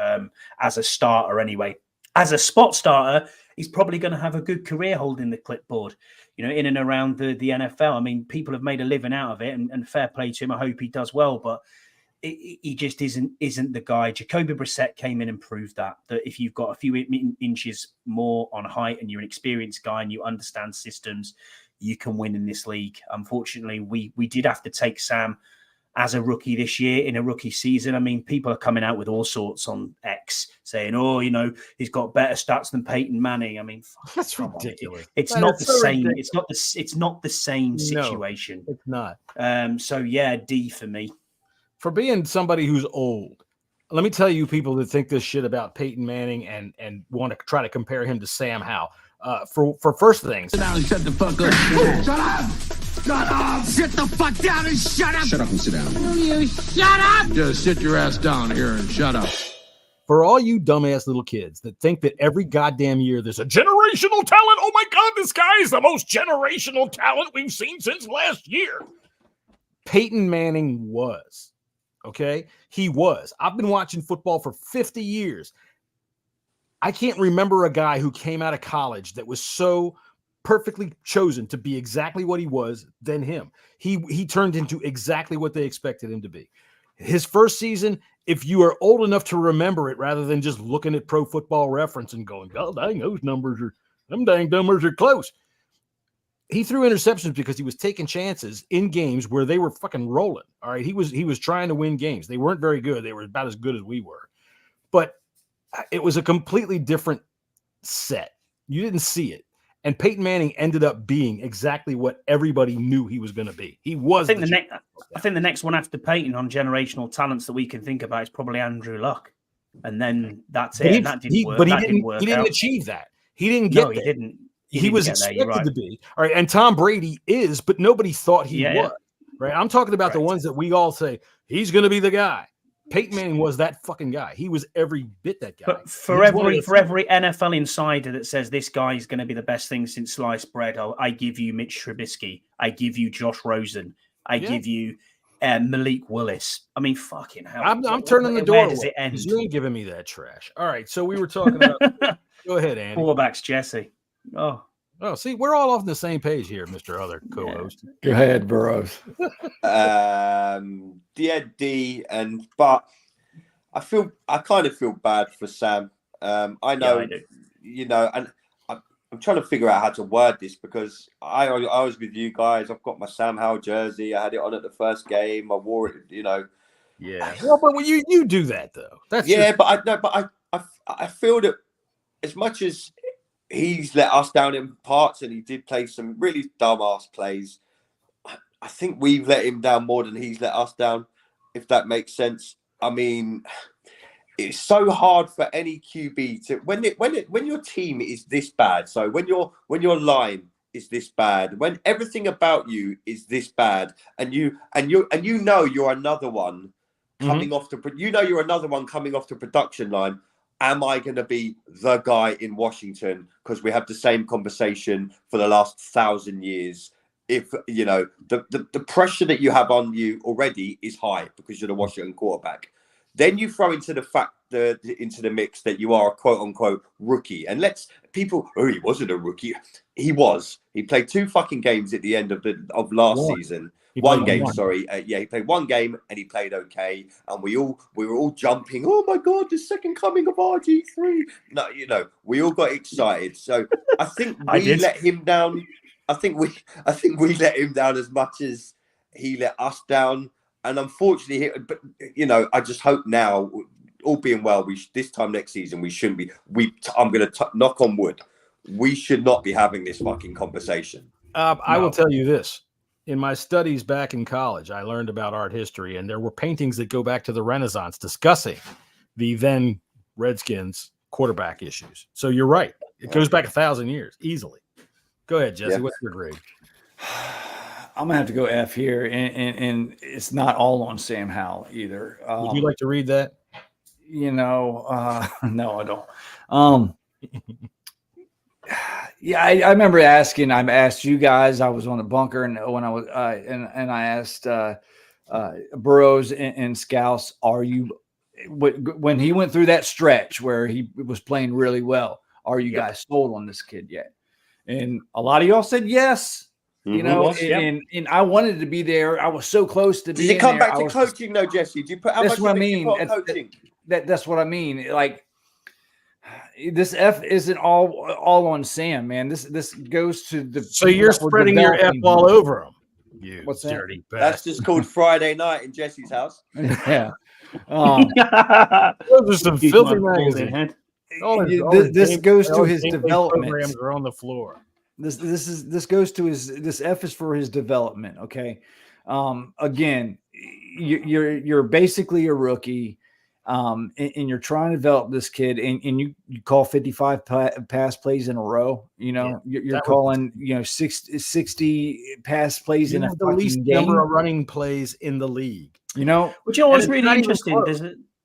as a starter anyway. As a spot starter, he's probably going to have a good career holding the clipboard, in and around the NFL. I mean, people have made a living out of it, and fair play to him. I hope he does well, but he just isn't the guy. Jacoby Brissett came in and proved that if you've got a few inches more on height and you're an experienced guy and you understand systems, you can win in this league. Unfortunately, we did have to take Sam as a rookie this year in a rookie season. I mean, people are coming out with all sorts on X saying, he's got better stats than Peyton Manning. I mean, that's ridiculous. It's not the same. Ridiculous. It's not the same situation. No, it's not. So yeah, D for me. For being somebody who's old, let me tell you, people that think this shit about Peyton Manning and want to try to compare him to Sam Howell. For first things, Sit down and shut the fuck up. Shut up! Shut up! Sit the fuck down and shut up! Shut up and sit down. Will you shut up? Just sit your ass down here and shut up. For all you dumbass little kids that think that every goddamn year there's a generational talent, oh my God, this guy is the most generational talent we've seen since last year. Peyton Manning was, okay? He was. I've been watching football for 50 years. I can't remember a guy who came out of college that was so perfectly chosen to be exactly what he was than him. He turned into exactly what they expected him to be. His first season, if you are old enough to remember it rather than just looking at Pro Football Reference and going, oh, dang, them dang numbers are close. He threw interceptions because he was taking chances in games where they were fucking rolling. All right. He was trying to win games. They weren't very good. They were about as good as we were. But it was a completely different set. You didn't see it. And Peyton Manning ended up being exactly what everybody knew he was going to be. He was. I think the next one after Peyton on generational talents that we can think about is probably Andrew Luck. And then that's it. That didn't work. But he didn't achieve that. He didn't get there. He didn't. He was expected to be. All right. And Tom Brady is, but nobody thought he was. Right. I'm talking about the ones that we all say he's going to be the guy. Peyton Manning was that fucking guy. He was every bit that guy. But for every NFL insider that says this guy is going to be the best thing since sliced bread, I give you Mitch Trubisky. I give you Josh Rosen. I give you Malik Willis. I mean, fucking hell. I'm turning the door away. Does it end? You ain't giving me that trash. All right. So we were talking about. Go ahead, Andy. Quarterbacks, Jesse. Oh, see, we're all off on the same page here, Mr. Other co-host. Go ahead, Burroughs. D, but I kind of feel bad for Sam. I know, and I'm trying to figure out how to word this because I was with you guys. I've got my Sam Howell jersey. I had it on at the first game. I wore it, Yeah. Well, but you do that though. That's but I feel that as much as he's let us down in parts, and he did play some really dumbass plays. I think we've let him down more than he's let us down, if that makes sense. I mean, it's so hard for any QB to when your team is this bad. So when your line is this bad, when everything about you is this bad, and you know you're another one coming off you're another one coming off the production line. Am I going to be the guy in Washington? Because we have the same conversation for the last 1,000 years. If, the pressure that you have on you already is high because you're the Washington quarterback. Then you throw into into the mix that you are a quote unquote rookie. And he wasn't a rookie. He was. He played 2 fucking games at the end of last season. One game. He played 1 game and he played okay. And we were all jumping. Oh my God, the second coming of RG3. No, we all got excited. So I think we let him down. I think we let him down as much as he let us down. And unfortunately, I just hope now, all being well, this time next season we shouldn't be. I'm going to knock on wood. We should not be having this fucking conversation. I will tell you this. In my studies back in college, I learned about art history, and there were paintings that go back to the Renaissance discussing the then Redskins quarterback issues. So you're right. It goes back 1,000 years easily. Go ahead, Jesse. What's your grade? I'm gonna have to go F here, and it's not all on Sam Howell either. Would you like to read that? No, I don't. Yeah, I remember asking. I asked you guys. I was on the bunker, and when I was, and I asked Burrows and Scouse, "Are you?" When he went through that stretch where he was playing really well, are you guys sold on this kid yet? And a lot of y'all said yes. And I wanted to be there. I was so close to being there. Did you come back to coaching, though, Jesse? Did you put? That's what I mean. Coaching? That's what I mean. Like, this F isn't all on Sam, man. This goes to the. So you're spreading your F all over him. You What's that? dirty bastard. That's just called Friday night in Jesse's house. Yeah. Those are some filthy magazines. This goes to his development. Programs are on the floor. This goes to this F is for his development. Okay. Again, you're basically a rookie. And you're trying to develop this kid, and you call 55 pass plays in a row. You're calling 60 pass plays in a the least game. Number of running plays in the league. Which was really interesting.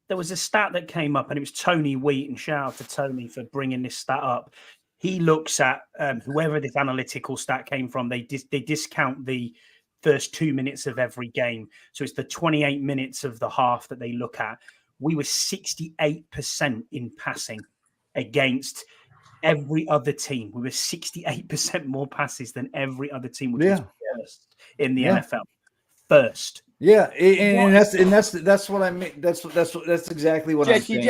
There was a stat that came up, and it was Tony Wheat, and shout out to Tony for bringing this stat up. He looks at whoever this analytical stat came from. They discount the first 2 minutes of every game, so it's the 28 minutes of the half that they look at. We were 68% in passing against every other team. We were 68% more passes than every other team, which was first in the NFL. First. Yeah, and that's what I mean. That's exactly what Jesse, I'm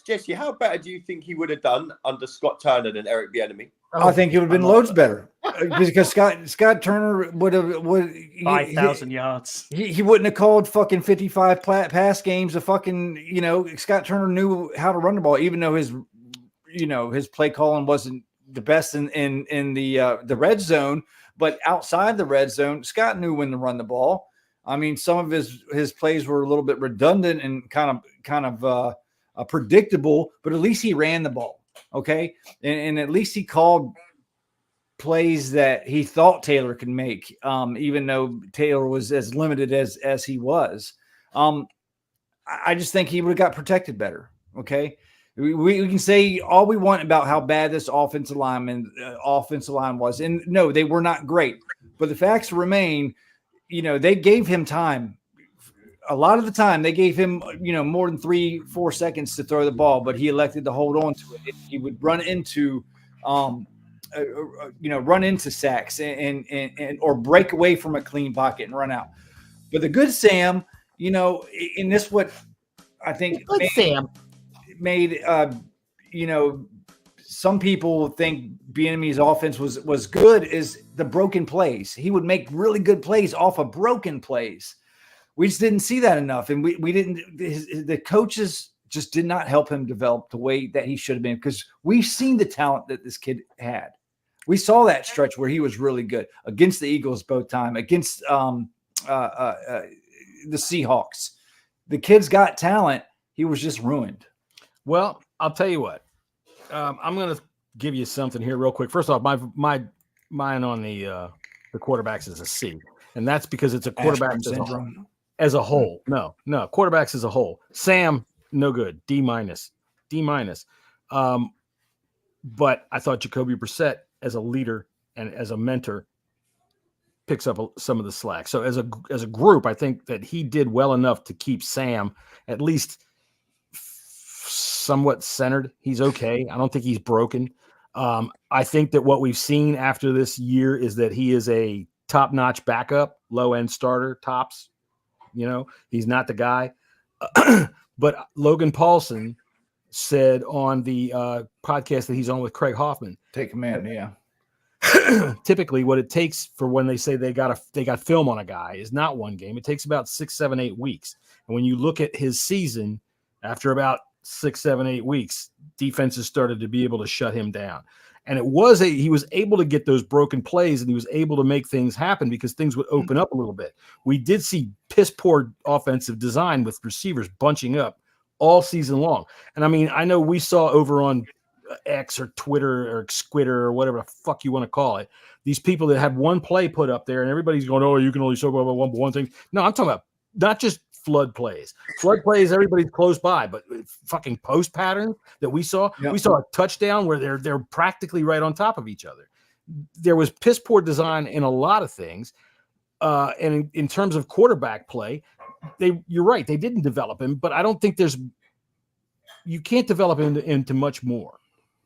saying. How better do you think he would have done under Scott Turner than Eric Bieniemy? I think it would have been loads better because Scott Turner would 5,000 yards. He wouldn't have called fucking 55 pass games. Scott Turner knew how to run the ball, even though his play calling wasn't the best in the red zone. But outside the red zone, Scott knew when to run the ball. I mean, some of his plays were a little bit redundant and kind of predictable, but at least he ran the ball. Okay. And at least he called plays that he thought Taylor could make, even though Taylor was as limited as he was. I just think he would have got protected better. Okay. We can say all we want about how bad this offensive line was. And no, they were not great, but the facts remain, they gave him time. A lot of the time they gave him, more than 3-4 seconds to throw the ball, but he elected to hold on to it. He would run into sacks and or break away from a clean pocket and run out. But the good Sam, in this, what I think made some people think Bieniemy's offense was good is the broken plays. He would make really good plays off of broken plays. We just didn't see that enough, and we didn't. The coaches just did not help him develop the way that he should have been, because we've seen the talent that this kid had. We saw that stretch where he was really good against the Eagles both time, against the Seahawks. The kid's got talent. He was just ruined. Well, I'll tell you what. I'm going to give you something here real quick. First off, mine on the quarterbacks is a C, and that's because it's a quarterback as a whole. No, quarterbacks as a whole. Sam, no good. D-. But I thought Jacoby Brissett as a leader and as a mentor picks up some of the slack. So as a group, I think that he did well enough to keep Sam at least somewhat centered. He's okay. I don't think he's broken. I think that what we've seen after this year is that he is a top-notch backup, low-end starter, tops. He's not the guy. But Logan Paulson said on the podcast that he's on with Craig Hoffman, take command, yeah. Typically what it takes for when they say they got film on a guy is not one game. It takes about 6, 7, 8 weeks. And when you look at his season, after about 6, 7, 8 weeks, defenses started to be able to shut him down. And he was able to get those broken plays, and he was able to make things happen because things would open up a little bit. We did see piss poor offensive design with receivers bunching up all season long. And I mean, I know we saw over on X or Twitter or Squitter or whatever the fuck you want to call it, these people that have one play put up there and everybody's going, oh, you can only show about one thing. No, I'm talking about not just flood plays. Flood plays, everybody's close by, but fucking post patterns that we saw. Yep. We saw a touchdown where they're practically right on top of each other. There was piss poor design in a lot of things. And in terms of quarterback play, you're right, they didn't develop him, but I don't think you can't develop him into much more.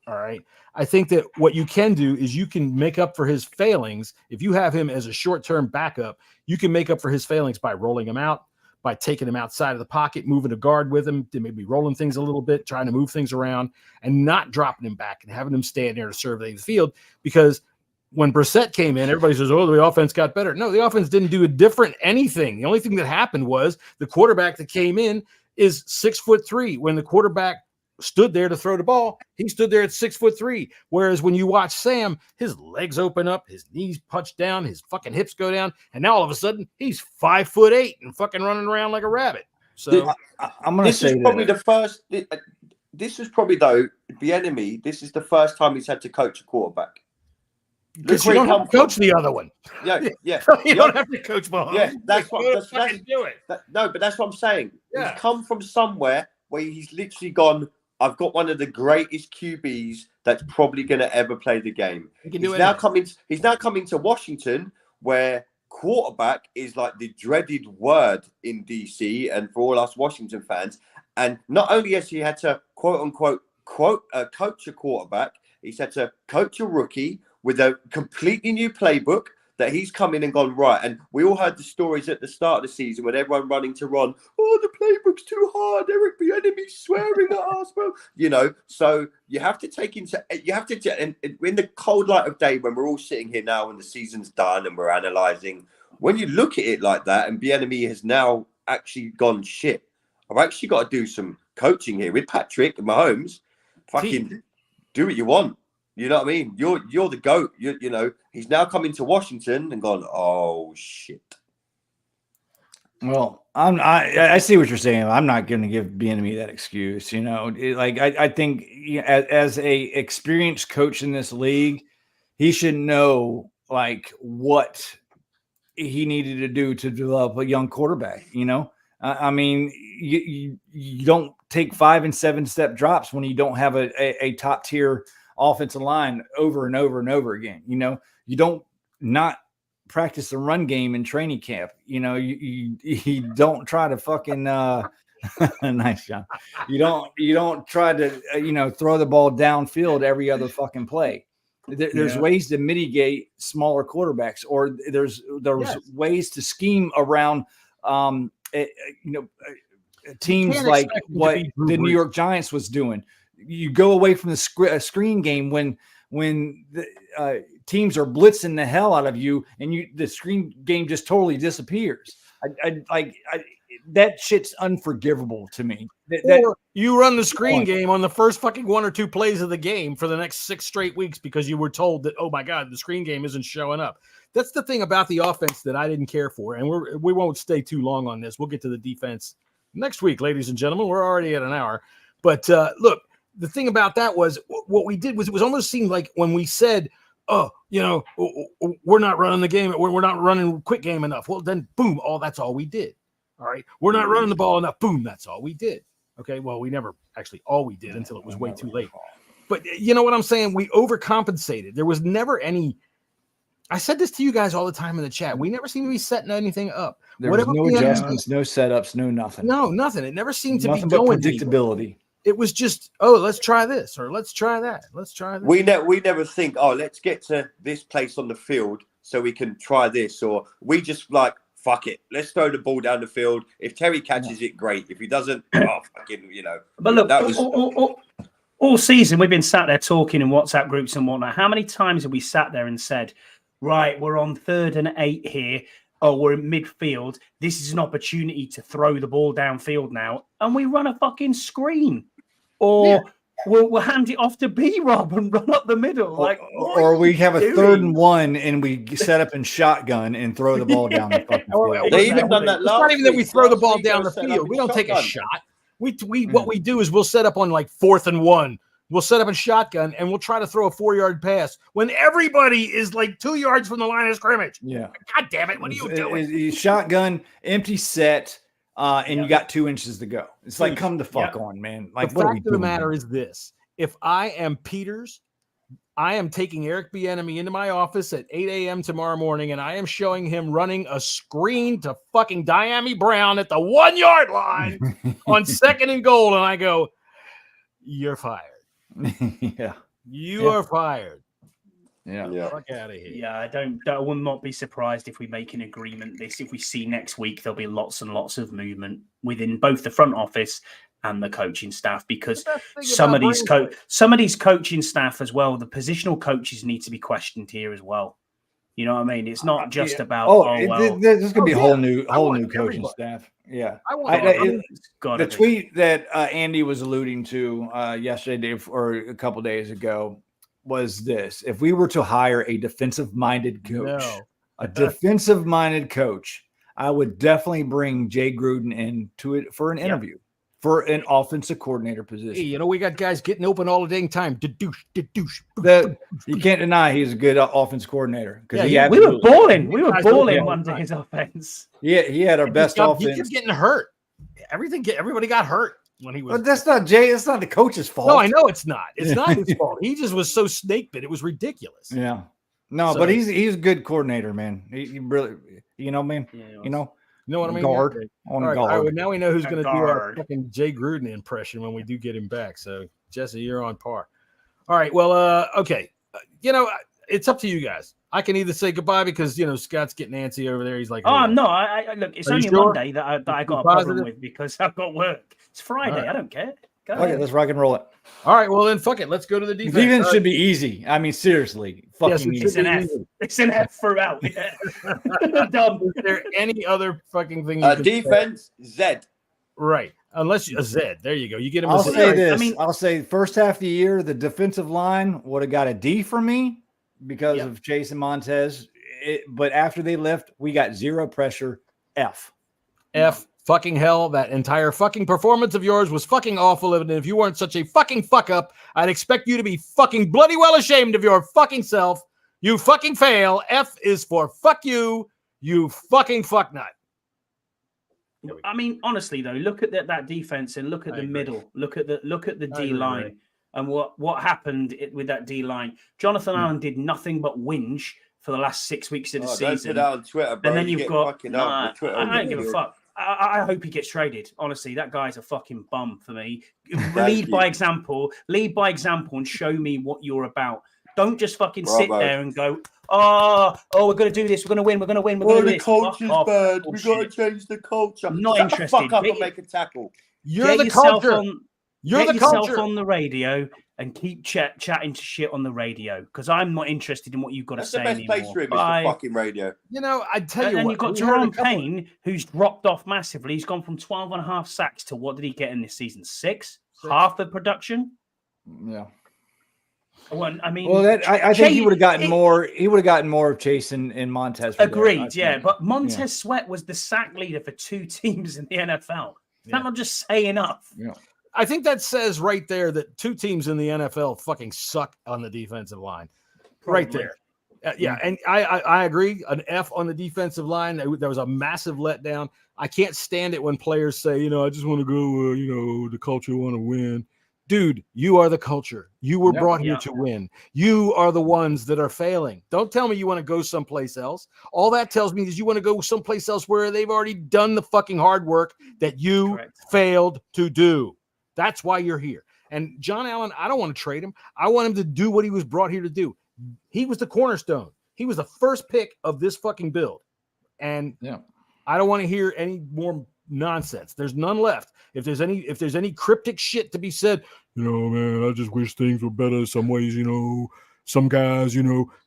All right. I think that what you can do is you can make up for his failings. If you have him as a short-term backup, you can make up for his failings by rolling him out, by taking him outside of the pocket, moving a guard with him, to maybe rolling things a little bit, trying to move things around, and not dropping him back and having him stand there to survey the field. Because when Brissett came in, everybody says, oh, the offense got better. No, the offense didn't do a different anything. The only thing that happened was the quarterback that came in is 6'3". When the quarterback stood there to throw the ball, he stood there at 6'3". Whereas when you watch Sam, his legs open up, his knees punch down, his fucking hips go down, and now all of a sudden he's 5'8" and fucking running around like a rabbit. So I'm going to say this is probably the first. This is probably though the enemy. This is the first time he's had to coach a quarterback. Because you don't have to coach the other one. Yeah. You don't have to coach Mahomes. Yeah, that's what. Do it. No, but that's what I'm saying. Yeah. He's come from somewhere where he's literally gone, I've got one of the greatest QBs that's probably going to ever play the game. He's now coming to Washington, where quarterback is like the dreaded word in DC and for all us Washington fans. And not only has he had to quote unquote coach a quarterback, he's had to coach a rookie with a completely new playbook that he's come in and gone, right. And we all heard the stories at the start of the season with everyone running to Ron. Oh, the playbook's too hard. Eric Bieniemy swearing at us. Well, so you have to and in the cold light of day when we're all sitting here now and the season's done and we're analysing, when you look at it like that and Bieniemy has now actually gone, shit, I've actually got to do some coaching here with Patrick and Mahomes. Fucking do what you want. You know what I mean? You're the GOAT. You know, he's now come into Washington and gone, oh, shit. Well, I see what you're saying. I'm not going to give Bieniemy that excuse. You know, I think as a experienced coach in this league, he should know like what he needed to do to develop a young quarterback. You know, I mean, you don't take 5 and 7 step drops when you don't have a top tier offensive line over and over and over again. You know, you don't not practice the run game in training camp. You know, you don't try to fucking nice John. You don't try to throw the ball downfield every other fucking play. There's ways to mitigate smaller quarterbacks, or there's ways to scheme around teams like what the New York Giants was doing. You go away from the screen game when the teams are blitzing the hell out of you, and the screen game just totally disappears. That shit's unforgivable to me. Or you run the screen game on the first fucking 1 or 2 plays of the game for the next 6 straight weeks because you were told that, oh my God, the screen game isn't showing up. That's the thing about the offense that I didn't care for, and we won't stay too long on this. We'll get to the defense next week, ladies and gentlemen. We're already at an hour, but look. The thing about that was what we did was it was almost seemed like when we said, oh, we're not running the game. We're not running quick game enough. Well, then, boom, that's all we did. All right. We're not running the ball enough. Boom. That's all we did. Okay. Well, we never actually all we did until it was way too late. But you know what I'm saying? We overcompensated. There was never any. I said this to you guys all the time in the chat. We never seemed to be setting anything up. There was no adjustments, no setups, no nothing. No, nothing. It never seemed to nothing be going predictability. Anywhere. It was just, let's try this or let's try that. Let's try this. We never think, let's get to this place on the field so we can try this. Or we just like, fuck it. Let's throw the ball down the field. If Terry catches it, great. If he doesn't, fucking, But look, all season we've been sat there talking in WhatsApp groups and whatnot. How many times have we sat there and said, right, we're on 3rd and 8 here. Oh, we're in midfield. This is an opportunity to throw the ball downfield now. And we run a fucking screen. or we'll hand it off to B-Rob and run up the middle. Or we have a 3rd and 1 and we set up in shotgun and throw the ball down the fucking field. They even done that It's not even that we throw the ball down the set field. up We in don't take a shotgun. shot. What we do is we'll set up on like 4th and 1. We'll set up a shotgun and we'll try to throw a 4-yard pass when everybody is like 2 yards from the line of scrimmage. Yeah. God damn it. What are you doing? Shotgun, empty set, and you got 2 inches to go. It's like, come the fuck on, man. Like, the fact of the matter is this. If I am Peters, I am taking Eric Bieniemy into my office at 8 a.m. tomorrow morning, and I am showing him running a screen to fucking Diami Brown at the 1-yard line on 2nd and goal. And I go, you're fired. Yeah. You are fired. Yeah. Fuck out of here. Yeah, I will not be surprised if we make an agreement. If we see next week, there'll be lots and lots of movement within both the front office and the coaching staff, because some of these coaching staff as well, the positional coaches need to be questioned here as well. You know what I mean? It's not just about there's gonna be a whole new coaching staff. Yeah, the tweet that Andy was alluding to yesterday or a couple days ago was this: if we were to hire a defensive-minded coach, I would definitely bring Jay Gruden into it for an interview. For an offensive coordinator position. Hey, you know, we got guys getting open all the dang time. You can't deny he's a good offense coordinator. We were balling under his offense. Yeah, he had our best offense. He kept getting hurt. Everybody got hurt when he was. But that's not Jay. It's not the coach's fault. No, I know it's not. It's not his fault. He just was so snake bit. It was ridiculous. Yeah. No, but he's a good coordinator, man. He really, man. Yeah, you know what I mean? Guard. On guard. All right, now we know who's going to do our fucking Jay Gruden impression when we do get him back. So, Jesse, you're on par. All right. Well, okay. It's up to you guys. I can either say goodbye because, Scott's getting antsy over there. He's like, oh, no. I look, it's only Monday that I got a problem with because I've got work. It's Friday. Right. I don't care. Okay, let's rock and roll it. All right, well then, fuck it. Let's go to the defense. Defense should be easy. I mean, seriously, fucking easy. It's an F. It's an F throughout. Yeah. Dumb. Is there any other fucking thing? Defense say? Z. Right, unless a Z. There you go. You get him. I'll say this. I'll say first half of the year, the defensive line would have got a D for me because of Jason Montez. But after they left, we got zero pressure. F. Fucking hell, that entire fucking performance of yours was fucking awful. And if you weren't such a fucking fuck up, I'd expect you to be fucking bloody well ashamed of your fucking self. You fucking fail. F is for fuck you, you fucking fuck nut. I mean, honestly though, look at that defense and look at the middle. Look at the D line and what happened with that D line. Jonathan Allen did nothing but whinge for the last 6 weeks of the season. Don't put that on Twitter, bro. And then you've got I don't give a fuck. I hope he gets traded. Honestly, that guy's a fucking bum for me. Lead by example and show me what you're about. Don't just fucking sit there and go, we're going to do this. We're going to win. We're going to win. We're going to do this. The culture's bad. We've got to change the culture. I'm not interested. Fuck up and make a tackle. You're the culture. Get yourself on the radio and keep chatting to shit on the radio because I'm not interested in what you've got to say anymore. That's the best place for him is the fucking radio. I'd tell you what. And you've got Jerome Payne, who's dropped off massively. He's gone from 12 and a half sacks to what did he get in this season? 6? Half the production? Yeah. Well, I mean, I think he would have gotten more. He would have gotten more of Chase and Montez. Agreed. But Montez Sweat was the sack leader for 2 teams in the NFL. That's not just say enough. Yeah. I think that says right there that 2 teams in the NFL fucking suck on the defensive line. Probably. Right there. And I agree. An F on the defensive line. There was a massive letdown. I can't stand it when players say, I just want to go, the culture want to win. Dude, you are the culture. You were brought here to win. You are the ones that are failing. Don't tell me you want to go someplace else. All that tells me is you want to go someplace else where they've already done the fucking hard work that you failed to do. That's why you're here. And John Allen, I don't want to trade him. I want him to do what he was brought here to do. He was the cornerstone. He was the first pick of this fucking build. And I don't want to hear any more nonsense. There's none left. If there's any cryptic shit to be said, man, I just wish things were better some ways, some guys,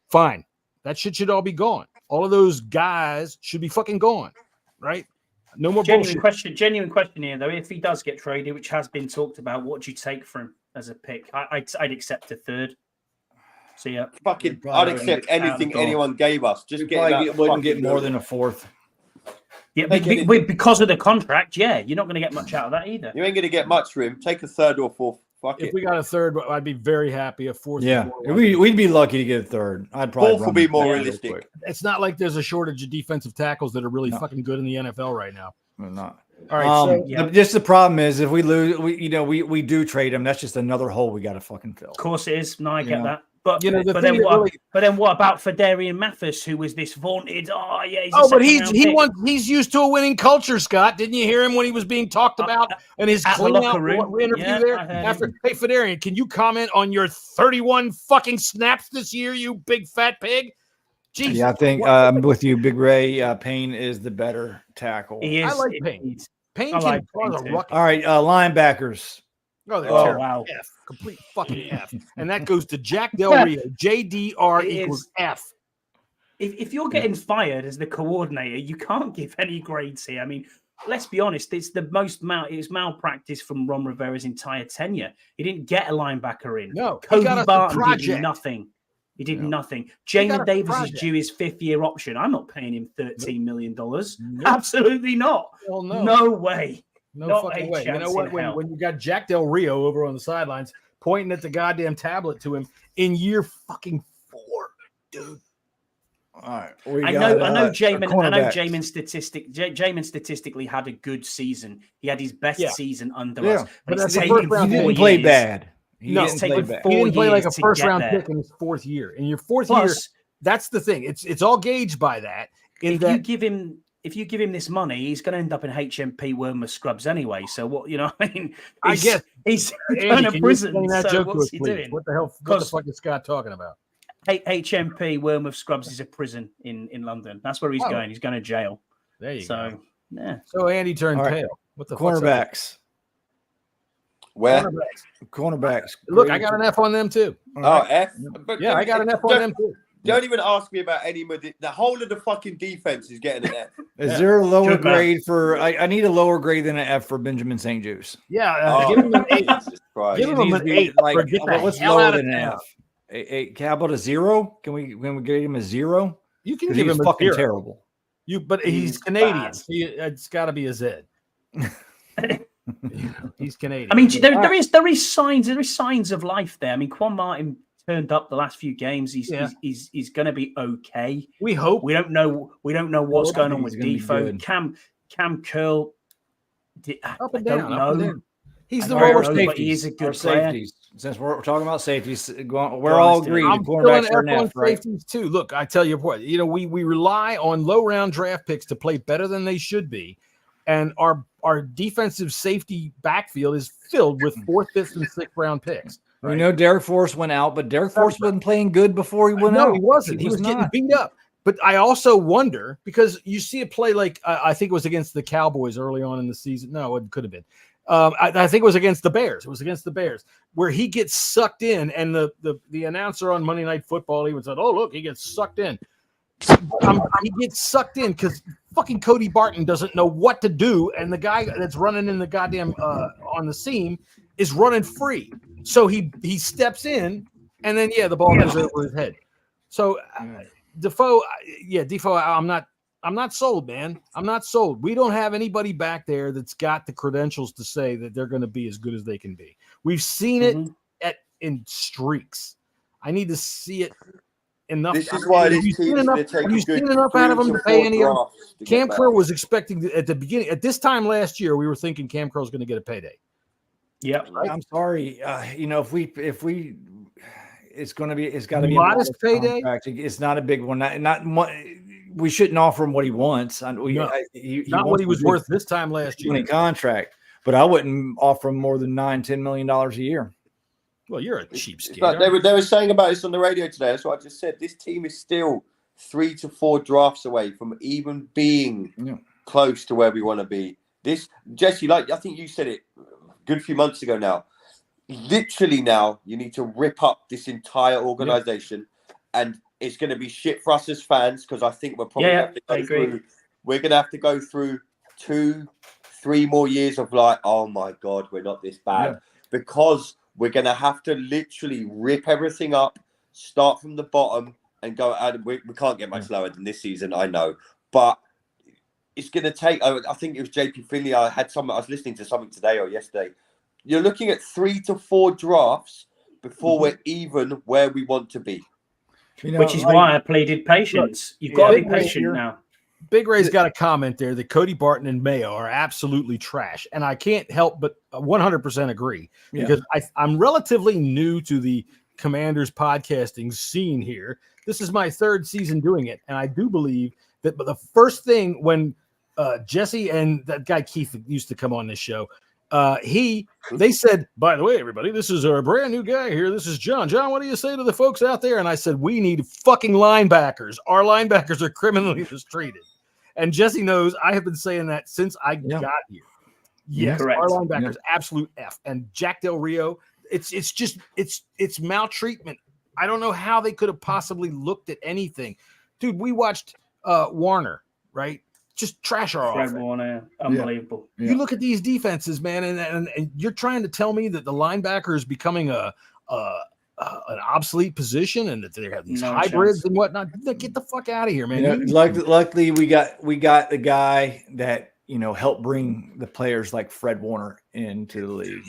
fine. That shit should all be gone. All of those guys should be fucking gone, right? No more genuine bullshit. Genuine question here, though. If he does get traded, which has been talked about, what do you take for him as a pick? I'd accept a third. So yeah, I'd accept anything anyone gave us. Just wouldn't get more than a fourth. Yeah, because of the contract, you're not going to get much out of that either. You ain't going to get much for him. Take a third or fourth. If we got a third, I'd be very happy. A fourth, we'd be lucky to get a third. I'd probably fourth will be more realistic. It's not like there's a shortage of defensive tackles that are really fucking good in the NFL right now. We're not. All right. Just the problem is if we lose, we do trade him. That's just another hole we got to fucking fill. Of course it is. No, I get that. But then what about Fedarian Mathis, who was this vaunted? He's used to a winning culture, Scott. Didn't you hear him when he was being talked about in his clean-out interview there? Hey, Fedarian, can you comment on your 31 fucking snaps this year, you big fat pig? Jesus. Yeah, I think I'm with you. Big Ray Payne is the better tackle. He is. I like Payne. Payne can cause a ruckus. All right, linebackers. Oh, they're terrible. Wow. F. Complete fucking F. And that goes to Jack Del Rio. JDR equals F. If you're getting fired as the coordinator, you can't give any grades here. I mean, let's be honest. It's the most malpractice from Ron Rivera's entire tenure. He didn't get a linebacker in. No. Cody Barton did nothing. He did nothing. Jamin Davis is due his 5th-year option. I'm not paying him $13 million. Nope. Absolutely not. Well, no. No way. No fucking way. You know what? When you got Jack Del Rio over on the sidelines pointing at the goddamn tablet to him in year fucking 4, dude. All right. I know Jamin statistically had a good season. He had his best season under us. But it's he didn't play bad. He didn't play like a first-round pick in his 4th year. In your 4th year, that's the thing. It's all gauged by that. If you give him this money, he's going to end up in HMP Wormwood Scrubs anyway. So what, I mean? I guess he's going to prison. So what's he doing? What the fuck is Scott talking about? HMP Wormwood Scrubs is a prison in London. That's where he's going. He's going to jail. There you go. Yeah. So Andy turned pale. What the cornerbacks? Where? Cornerbacks. Look, I got an F on them too. Oh, F? But I got an F on them too. Don't even ask me about any of the whole of the fucking defense is getting an F. Is there a lower grade for? I need a lower grade than an F for Benjamin St. Juice. Yeah, give him an 8. Give him an 8. What's lower than an F? How about a 0? Can we grade him a 0? You can give him a fucking 0. terrible. But he's Canadian. It's got to be a Z. He's Canadian. I mean, there is signs of life there. I mean, Quan Martin turned up the last few games. He's going to be okay. We hope. We don't know what's going on with Defoe. Cam Curl. Up and down. Up and down. He's the lower safety. But he is a good player. Since we're talking about safeties, we're all agreed. I'm cornerbacks are an F, right? Safeties too. Look, I tell you what. We rely on low round draft picks to play better than they should be, and our defensive safety backfield is filled with 4th, 5th, and 6th round picks. Right? We know Derek Forrest went out, but Derek Forrest wasn't playing good before he went out. No, he wasn't. He was getting beat up. But I also wonder, because you see a play like I think it was against the Cowboys early on in the season. No, it could have been. I think it was against the Bears. It was against the Bears where he gets sucked in, and the announcer on Monday Night Football even said, "Oh, look, he gets sucked in." He gets sucked in because fucking Cody Barton doesn't know what to do, and the guy that's running in the goddamn on the seam is running free. So he steps in, and then the ball goes over his head. So Defoe, I'm not sold, man. I'm not sold. We don't have anybody back there that's got the credentials to say that they're going to be as good as they can be. We've seen it in streaks. I need to see it enough. This is why these teams have you seen enough out of them to pay any of them? Cam Curl was expecting at the beginning. At this time last year, we were thinking Cam Curl's going to get a payday. Yeah, right? I'm sorry. If we, it's got to be modest payday. It's not a big one. Not we shouldn't offer him what he wants. Not what he was worth this time last year. Contract, but I wouldn't offer him more than $9-10 million a year. Well, you're a cheapskate. Like they were saying about this on the radio today. That's what I just said. This team is still 3 to 4 drafts away from even being close to where we want to be. This, Jessy, I think you said it a good few months ago now. Literally now, you need to rip up this entire organization, and it's going to be shit for us as fans because I think we're probably have to go through. We're going to have to go through 2-3 more years of like, oh my God, we're not this bad, because we're going to have to literally rip everything up, start from the bottom, and go out. We can't get much lower than this season, I know, but it's going to take. I think it was JP Finley. I was listening to something today or yesterday. You're looking at 3 to 4 drafts before we're even where we want to be. Which is why I pleaded patience. You've got to be patient now. Big Ray's got a comment there that Cody Barton and Mayo are absolutely trash. And I can't help but 100% agree, because I'm relatively new to the Commanders podcasting scene here. This is my 3rd season doing it. And I do believe that the first thing when Jessy and that guy Keith used to come on this show, they said, by the way, everybody, this is our brand new guy here. This is John. John, what do you say to the folks out there? And I said, we need fucking linebackers. Our linebackers are criminally mistreated. And Jessy knows I have been saying that since I got here. Yes, our linebackers, absolute F. And Jack Del Rio, it's maltreatment. I don't know how they could have possibly looked at anything. Dude, we watched Warner, right? Just trash our offense. Warner, unbelievable. You look at these defenses, man, and you're trying to tell me that the linebacker is becoming an obsolete position, and that they have these hybrids and whatnot. Get the fuck out of here, man. Luckily, we got the guy that helped bring the players like Fred Warner into the league.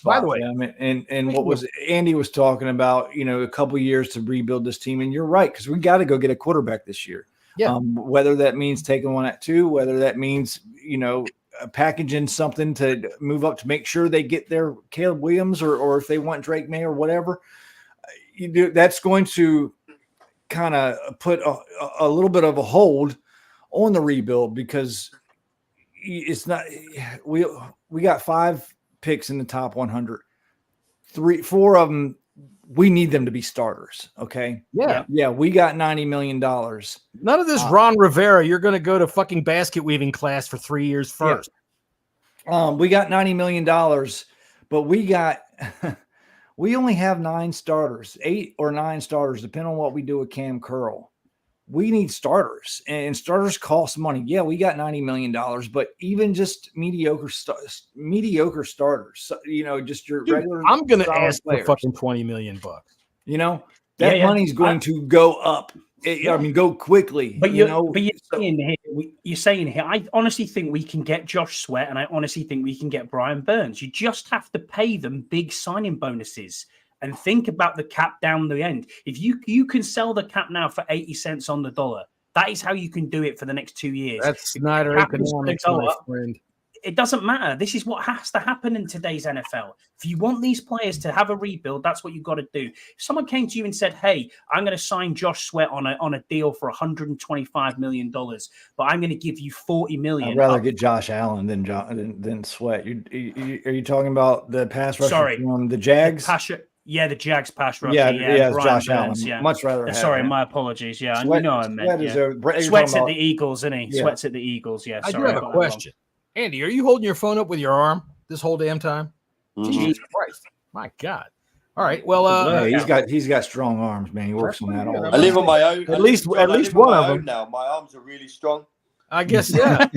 By the way, and what was Andy was talking about? A couple of years to rebuild this team, and you're right, because we got to go get a quarterback this year. Yeah. Whether that means taking one at 2, whether that means, packaging something to move up to make sure they get their Caleb Williams or if they want Drake May or whatever, that's going to kind of put a little bit of a hold on the rebuild, because it's not, we got 5 picks in the top 100, 4 of them. We need them to be starters. Okay. Yeah. We got $90 million. None of this Ron Rivera. You're going to go to fucking basket weaving class for 3 years first. Yeah. We got $90 million, but we only have 9 starters, 8 or 9 starters, depending on what we do with Cam Curl. We need starters, and starters cost money. Yeah, we got $90 million, but even just mediocre starters, just your regular. I'm going to ask for fucking $20 million. That money's going to go up. Go quickly. But you're saying here, I honestly think we can get Josh Sweat, and I honestly think we can get Brian Burns. You just have to pay them big signing bonuses. And think about the cap down the end. If you can sell the cap now for 80 cents on the dollar, that is how you can do it for the next 2 years. That's not economics, my friend. It doesn't matter. This is what has to happen in today's NFL. If you want these players to have a rebuild, that's what you've got to do. If someone came to you and said, hey, I'm going to sign Josh Sweat on a deal for $125 million, but I'm going to give you $40 million. I'd rather get Josh Allen than Sweat. Are you talking about the pass rusher from the Jags? The Jags pass rusher. Yeah, Josh Allen. Yeah. Much rather. My apologies. Yeah, Sweat, I meant. Sweat's at the Eagles, isn't he? Yeah. Sweat's at the Eagles. Yeah. I do have a question. Andy, are you holding your phone up with your arm this whole damn time? Mm-hmm. Jesus Christ! My God! All right. Well, he's got strong arms, man. He works on that all. I live on my own. At least one of them. Now my arms are really strong. I guess, yeah.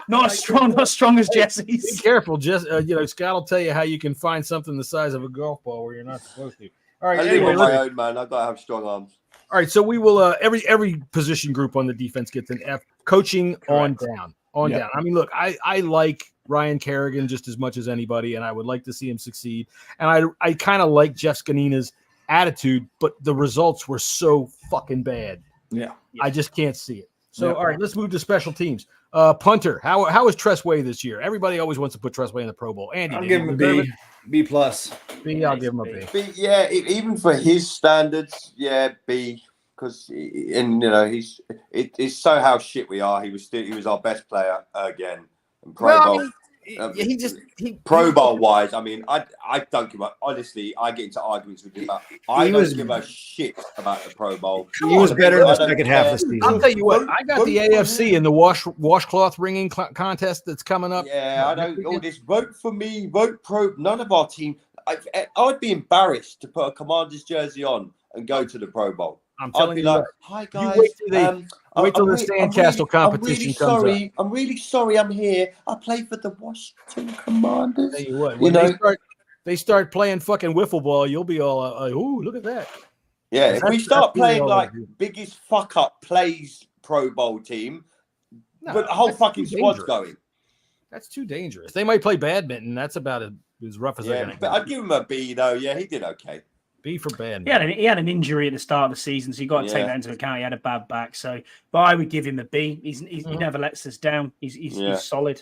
not as strong as Jesse's. Be careful, Scott will tell you how you can find something the size of a golf ball where you're not supposed to. All right, I live on my own, man. I gotta have strong arms. All right, so we will. Every position group on the defense gets an F. Coaching on down. I mean, look, I like Ryan Kerrigan just as much as anybody, and I would like to see him succeed. And I kind of like Jeff Scanina's attitude, but the results were so fucking bad. Yeah, I just can't see it. So, all right, let's move to special teams. Punter, how is Tressway this year? Everybody always wants to put Tressway in the Pro Bowl. Andy, I'll give him a B. B plus. B, I'll give him a B. Yeah, even for his standards, B. Because it's so how shit we are. He was our best player again. And Pro Bowl. Pro Bowl wise, I mean, I don't give up. Honestly, I get into arguments with him about. I don't give a shit about the Pro Bowl. He was better in the second half of the season. I'll tell you what, I got the AFC in the washcloth ringing contest that's coming up. Yeah, I don't. All this vote for me, vote pro. None of our team. I'd be embarrassed to put a Commander's jersey on and go to the Pro Bowl. I'm telling you, like, hi guys. Wait till the Sandcastle competition comes up. I'm really sorry I'm here. I play for the Washington Commanders. Tell you what, when they start playing fucking wiffle ball, you'll be all, ooh, look at that. Yeah, if we start playing like biggest fuck up plays Pro Bowl team, but the whole fucking squad's going. That's too dangerous. They might play badminton. That's about as rough as they're going to get. But I'd give him a B, though. Yeah, he did okay. B for badminton. He had an injury at the start of the season, so you got to take that into account. He had a bad back, but I would give him a B. He never lets us down. He's solid.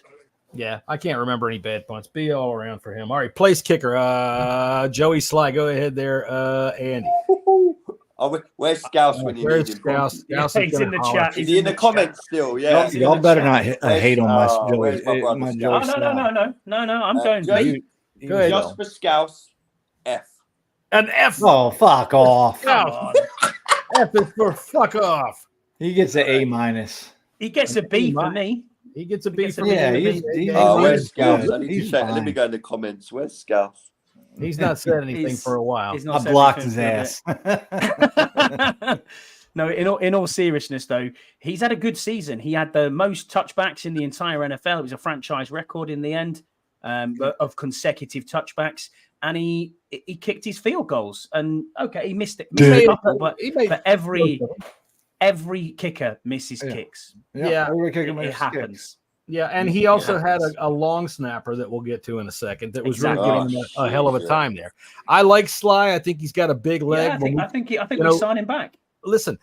Yeah, I can't remember any bad punts. B all around for him. All right, place kicker. Joey Sly, go ahead there. Andy. Where's Scouse when you need him? Scouse he's in the chat. Is he in the comments still? Yeah. Y'all better not hate on my Joey. No. I'm going B. Go ahead. Just for Scouse, F. An F. Oh, fuck off. F is for fuck off. He gets an A-. He gets a B for me. He gets a B for me. Yeah, where's Scouse? I need to check. Let me go in the comments. Where's Scouse? He's not said anything for a while. I blocked his ass. No, in all seriousness, though, he's had a good season. He had the most touchbacks in the entire NFL. It was a franchise record in the end of consecutive touchbacks. And he kicked his field goals. And, okay, he missed a couple, but every kicker misses kicks. Yeah, every kicker it happens. Kicks. Yeah, and he also had a long snapper that we'll get to in a second that was really getting him a hell of a time there. I like Sly. I think he's got a big leg. Yeah, I think we sign him back. Listen,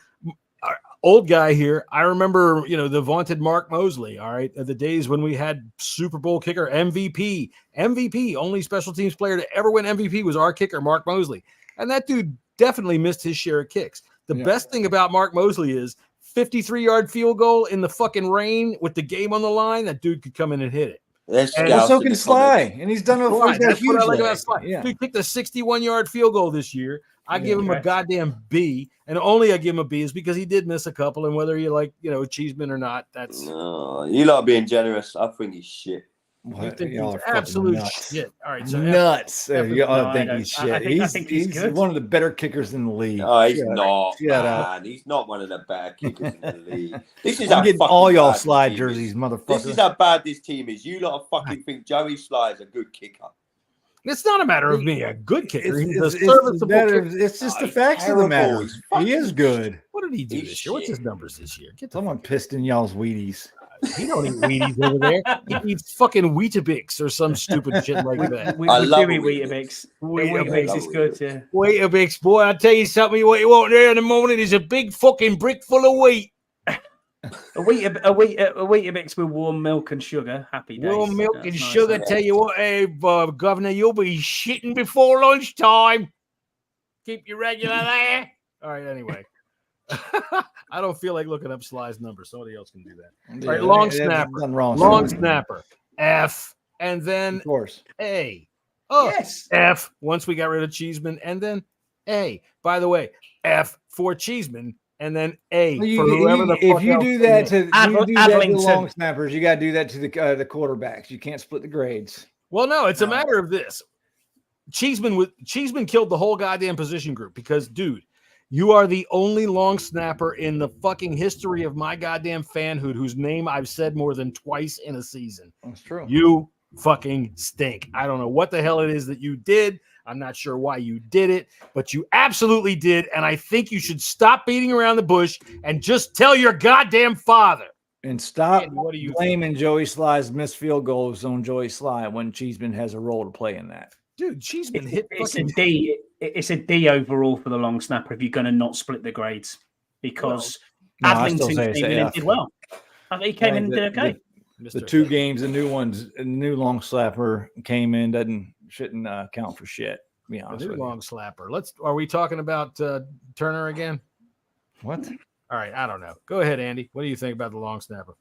old guy here. I remember, the vaunted Mark Mosley, all right, the days when we had Super Bowl kicker MVP, only special teams player to ever win MVP was our kicker, Mark Mosley. And that dude definitely missed his share of kicks. The best thing about Mark Mosley is 53-yard field goal in the fucking rain with the game on the line. That dude could come in and hit it. So can Sly, and he's done it. That's what I like about Sly. Yeah. He kicked a 61-yard field goal this year. I give him a goddamn B, and only I give him a B is because he did miss a couple, and whether you like, Cheeseman or not, that's no. You lot being generous. I think he's shit. You think he's absolute shit. All right, so nuts. Y'all think he's shit. He's good. One of the better kickers in the league. Oh, he's not. Man. He's not one of the better kickers in the league. This is getting all y'all Sly jerseys, motherfucker. This is how bad this team is. You lot fucking think Joey Sly is a good kicker. It's not a matter of being a good kicker. It's just the facts of the matter. He is good. What did he do this year? What's his numbers this year? Someone pissed in y'all's Wheaties. He don't eat Wheaties over there. He eats fucking Weetabix or some stupid shit like that. I love Weetabix. Weetabix is good, yeah. Weetabix, boy, I'll tell you something. What you want there in the morning is a big fucking brick full of wheat. A Weetabix with warm milk and sugar. Happy days. Warm milk and sugar. Tell you what, hey, Governor, you'll be shitting before lunchtime. Keep you regular there. All right, anyway. I don't feel like looking up Sly's number. Somebody else can do that. All right, long snapper. Long snapper. F. And then of course. A. Oh, yes. F. Once we got rid of Cheeseman. And then A. By the way, F for Cheeseman. And then A for whoever the fuck if you do that to the long snappers, you got to do that to the quarterbacks. You can't split the grades. Well, no, it's a matter of this. Cheeseman killed the whole goddamn position group because, dude, you are the only long snapper in the fucking history of my goddamn fanhood whose name I've said more than twice in a season. That's true. You fucking stink. I don't know what the hell it is that you did. I'm not sure why you did it, but you absolutely did. And I think you should stop beating around the bush and just tell your goddamn father. And stop blaming Joey Sly's missed field goals on Joey Sly when Cheeseman has a role to play in that. Dude, Cheeseman hit. It's a D. It's a D overall for the long snapper if you're going to not split the grades because Adlington came in and did well. He came in and did okay. The two games, the new ones, a new long slapper came in shouldn't count for shit. To be honest with you. Long slapper. Are we talking about Turner again? What? All right, I don't know. Go ahead, Andy. What do you think about the long snapper?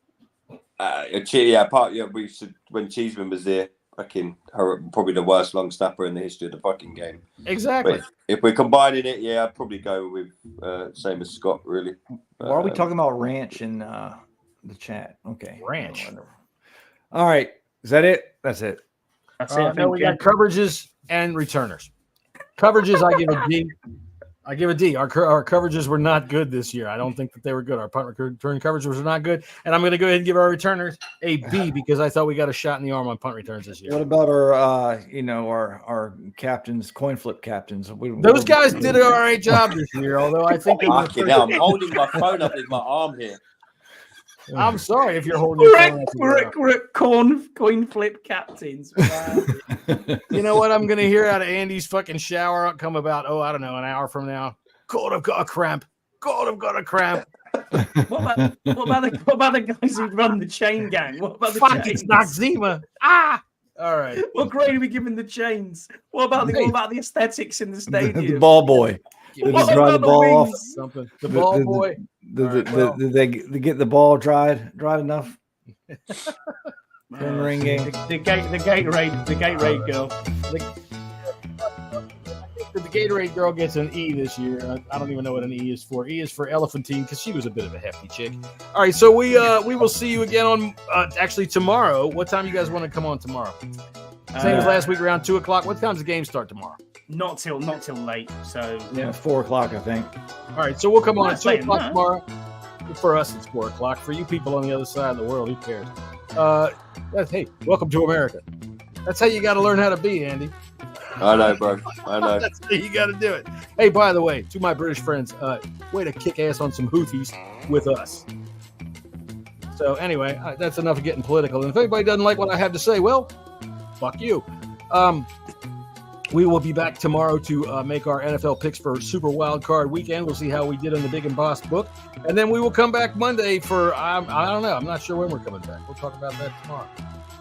We should when Cheeseman was there. Probably the worst long snapper in the history of the fucking game. Exactly. But if we're combining it, I'd probably go with same as Scott, really. Why are we talking about ranch in the chat? Okay. Ranch. All right. Is that it? That's it. That's it. No, we got coverages and returners. Coverages, I give a D. I give a D. Our coverages were not good this year. I don't think that they were good. Our punt return coverages were not good. And I'm going to go ahead and give our returners a B because I thought we got a shot in the arm on punt returns this year. What about our captains, coin flip captains? Those guys did an all right job this year, although I think I'm holding my phone up with my arm here. I'm sorry if you're holding your phone up. We're at coin flip captains. You know what I'm going to hear out of Andy's fucking shower come about, I don't know, an hour from now. God, I've got a cramp. God, I've got a cramp. What about the guys who run the chain gang? What about the chains? It's Noxema. All right. What grade are we giving the chains? What about the aesthetics in the stadium? The ball boy. They just dry the ball off. Something. The ball boy. Did they get the ball dried enough? Ringing. The Gatorade girl. The Gatorade girl gets an E this year. I don't even know what an E is for. E is for Elephantine because she was a bit of a hefty chick. All right, so we will see you again on actually tomorrow. What time you guys want to come on tomorrow? Same as last week, around 2:00. What time does the game start tomorrow? Not till late. So 4:00, I think. All right, so we'll come on at 2:00 tomorrow. For us, it's 4:00. For you people on the other side of the world, who cares? Hey, welcome to America. That's how you got to learn how to be, Andy. I know, bro. I know. That's how you got to do it. Hey, by the way, to my British friends, way to kick ass on some Houthis with us. So anyway, that's enough of getting political. And if anybody doesn't like what I have to say, well, fuck you. We will be back tomorrow to make our NFL picks for Super Wild Card Weekend. We'll see how we did in the Big and Boss book. And then we will come back Monday for, I don't know. I'm not sure when we're coming back. We'll talk about that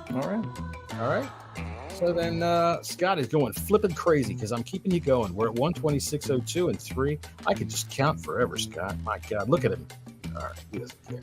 tomorrow. All right. So then Scott is going flipping crazy because I'm keeping you going. We're at 126.02 and 3. I could just count forever, Scott. My God, look at him. All right, he doesn't care.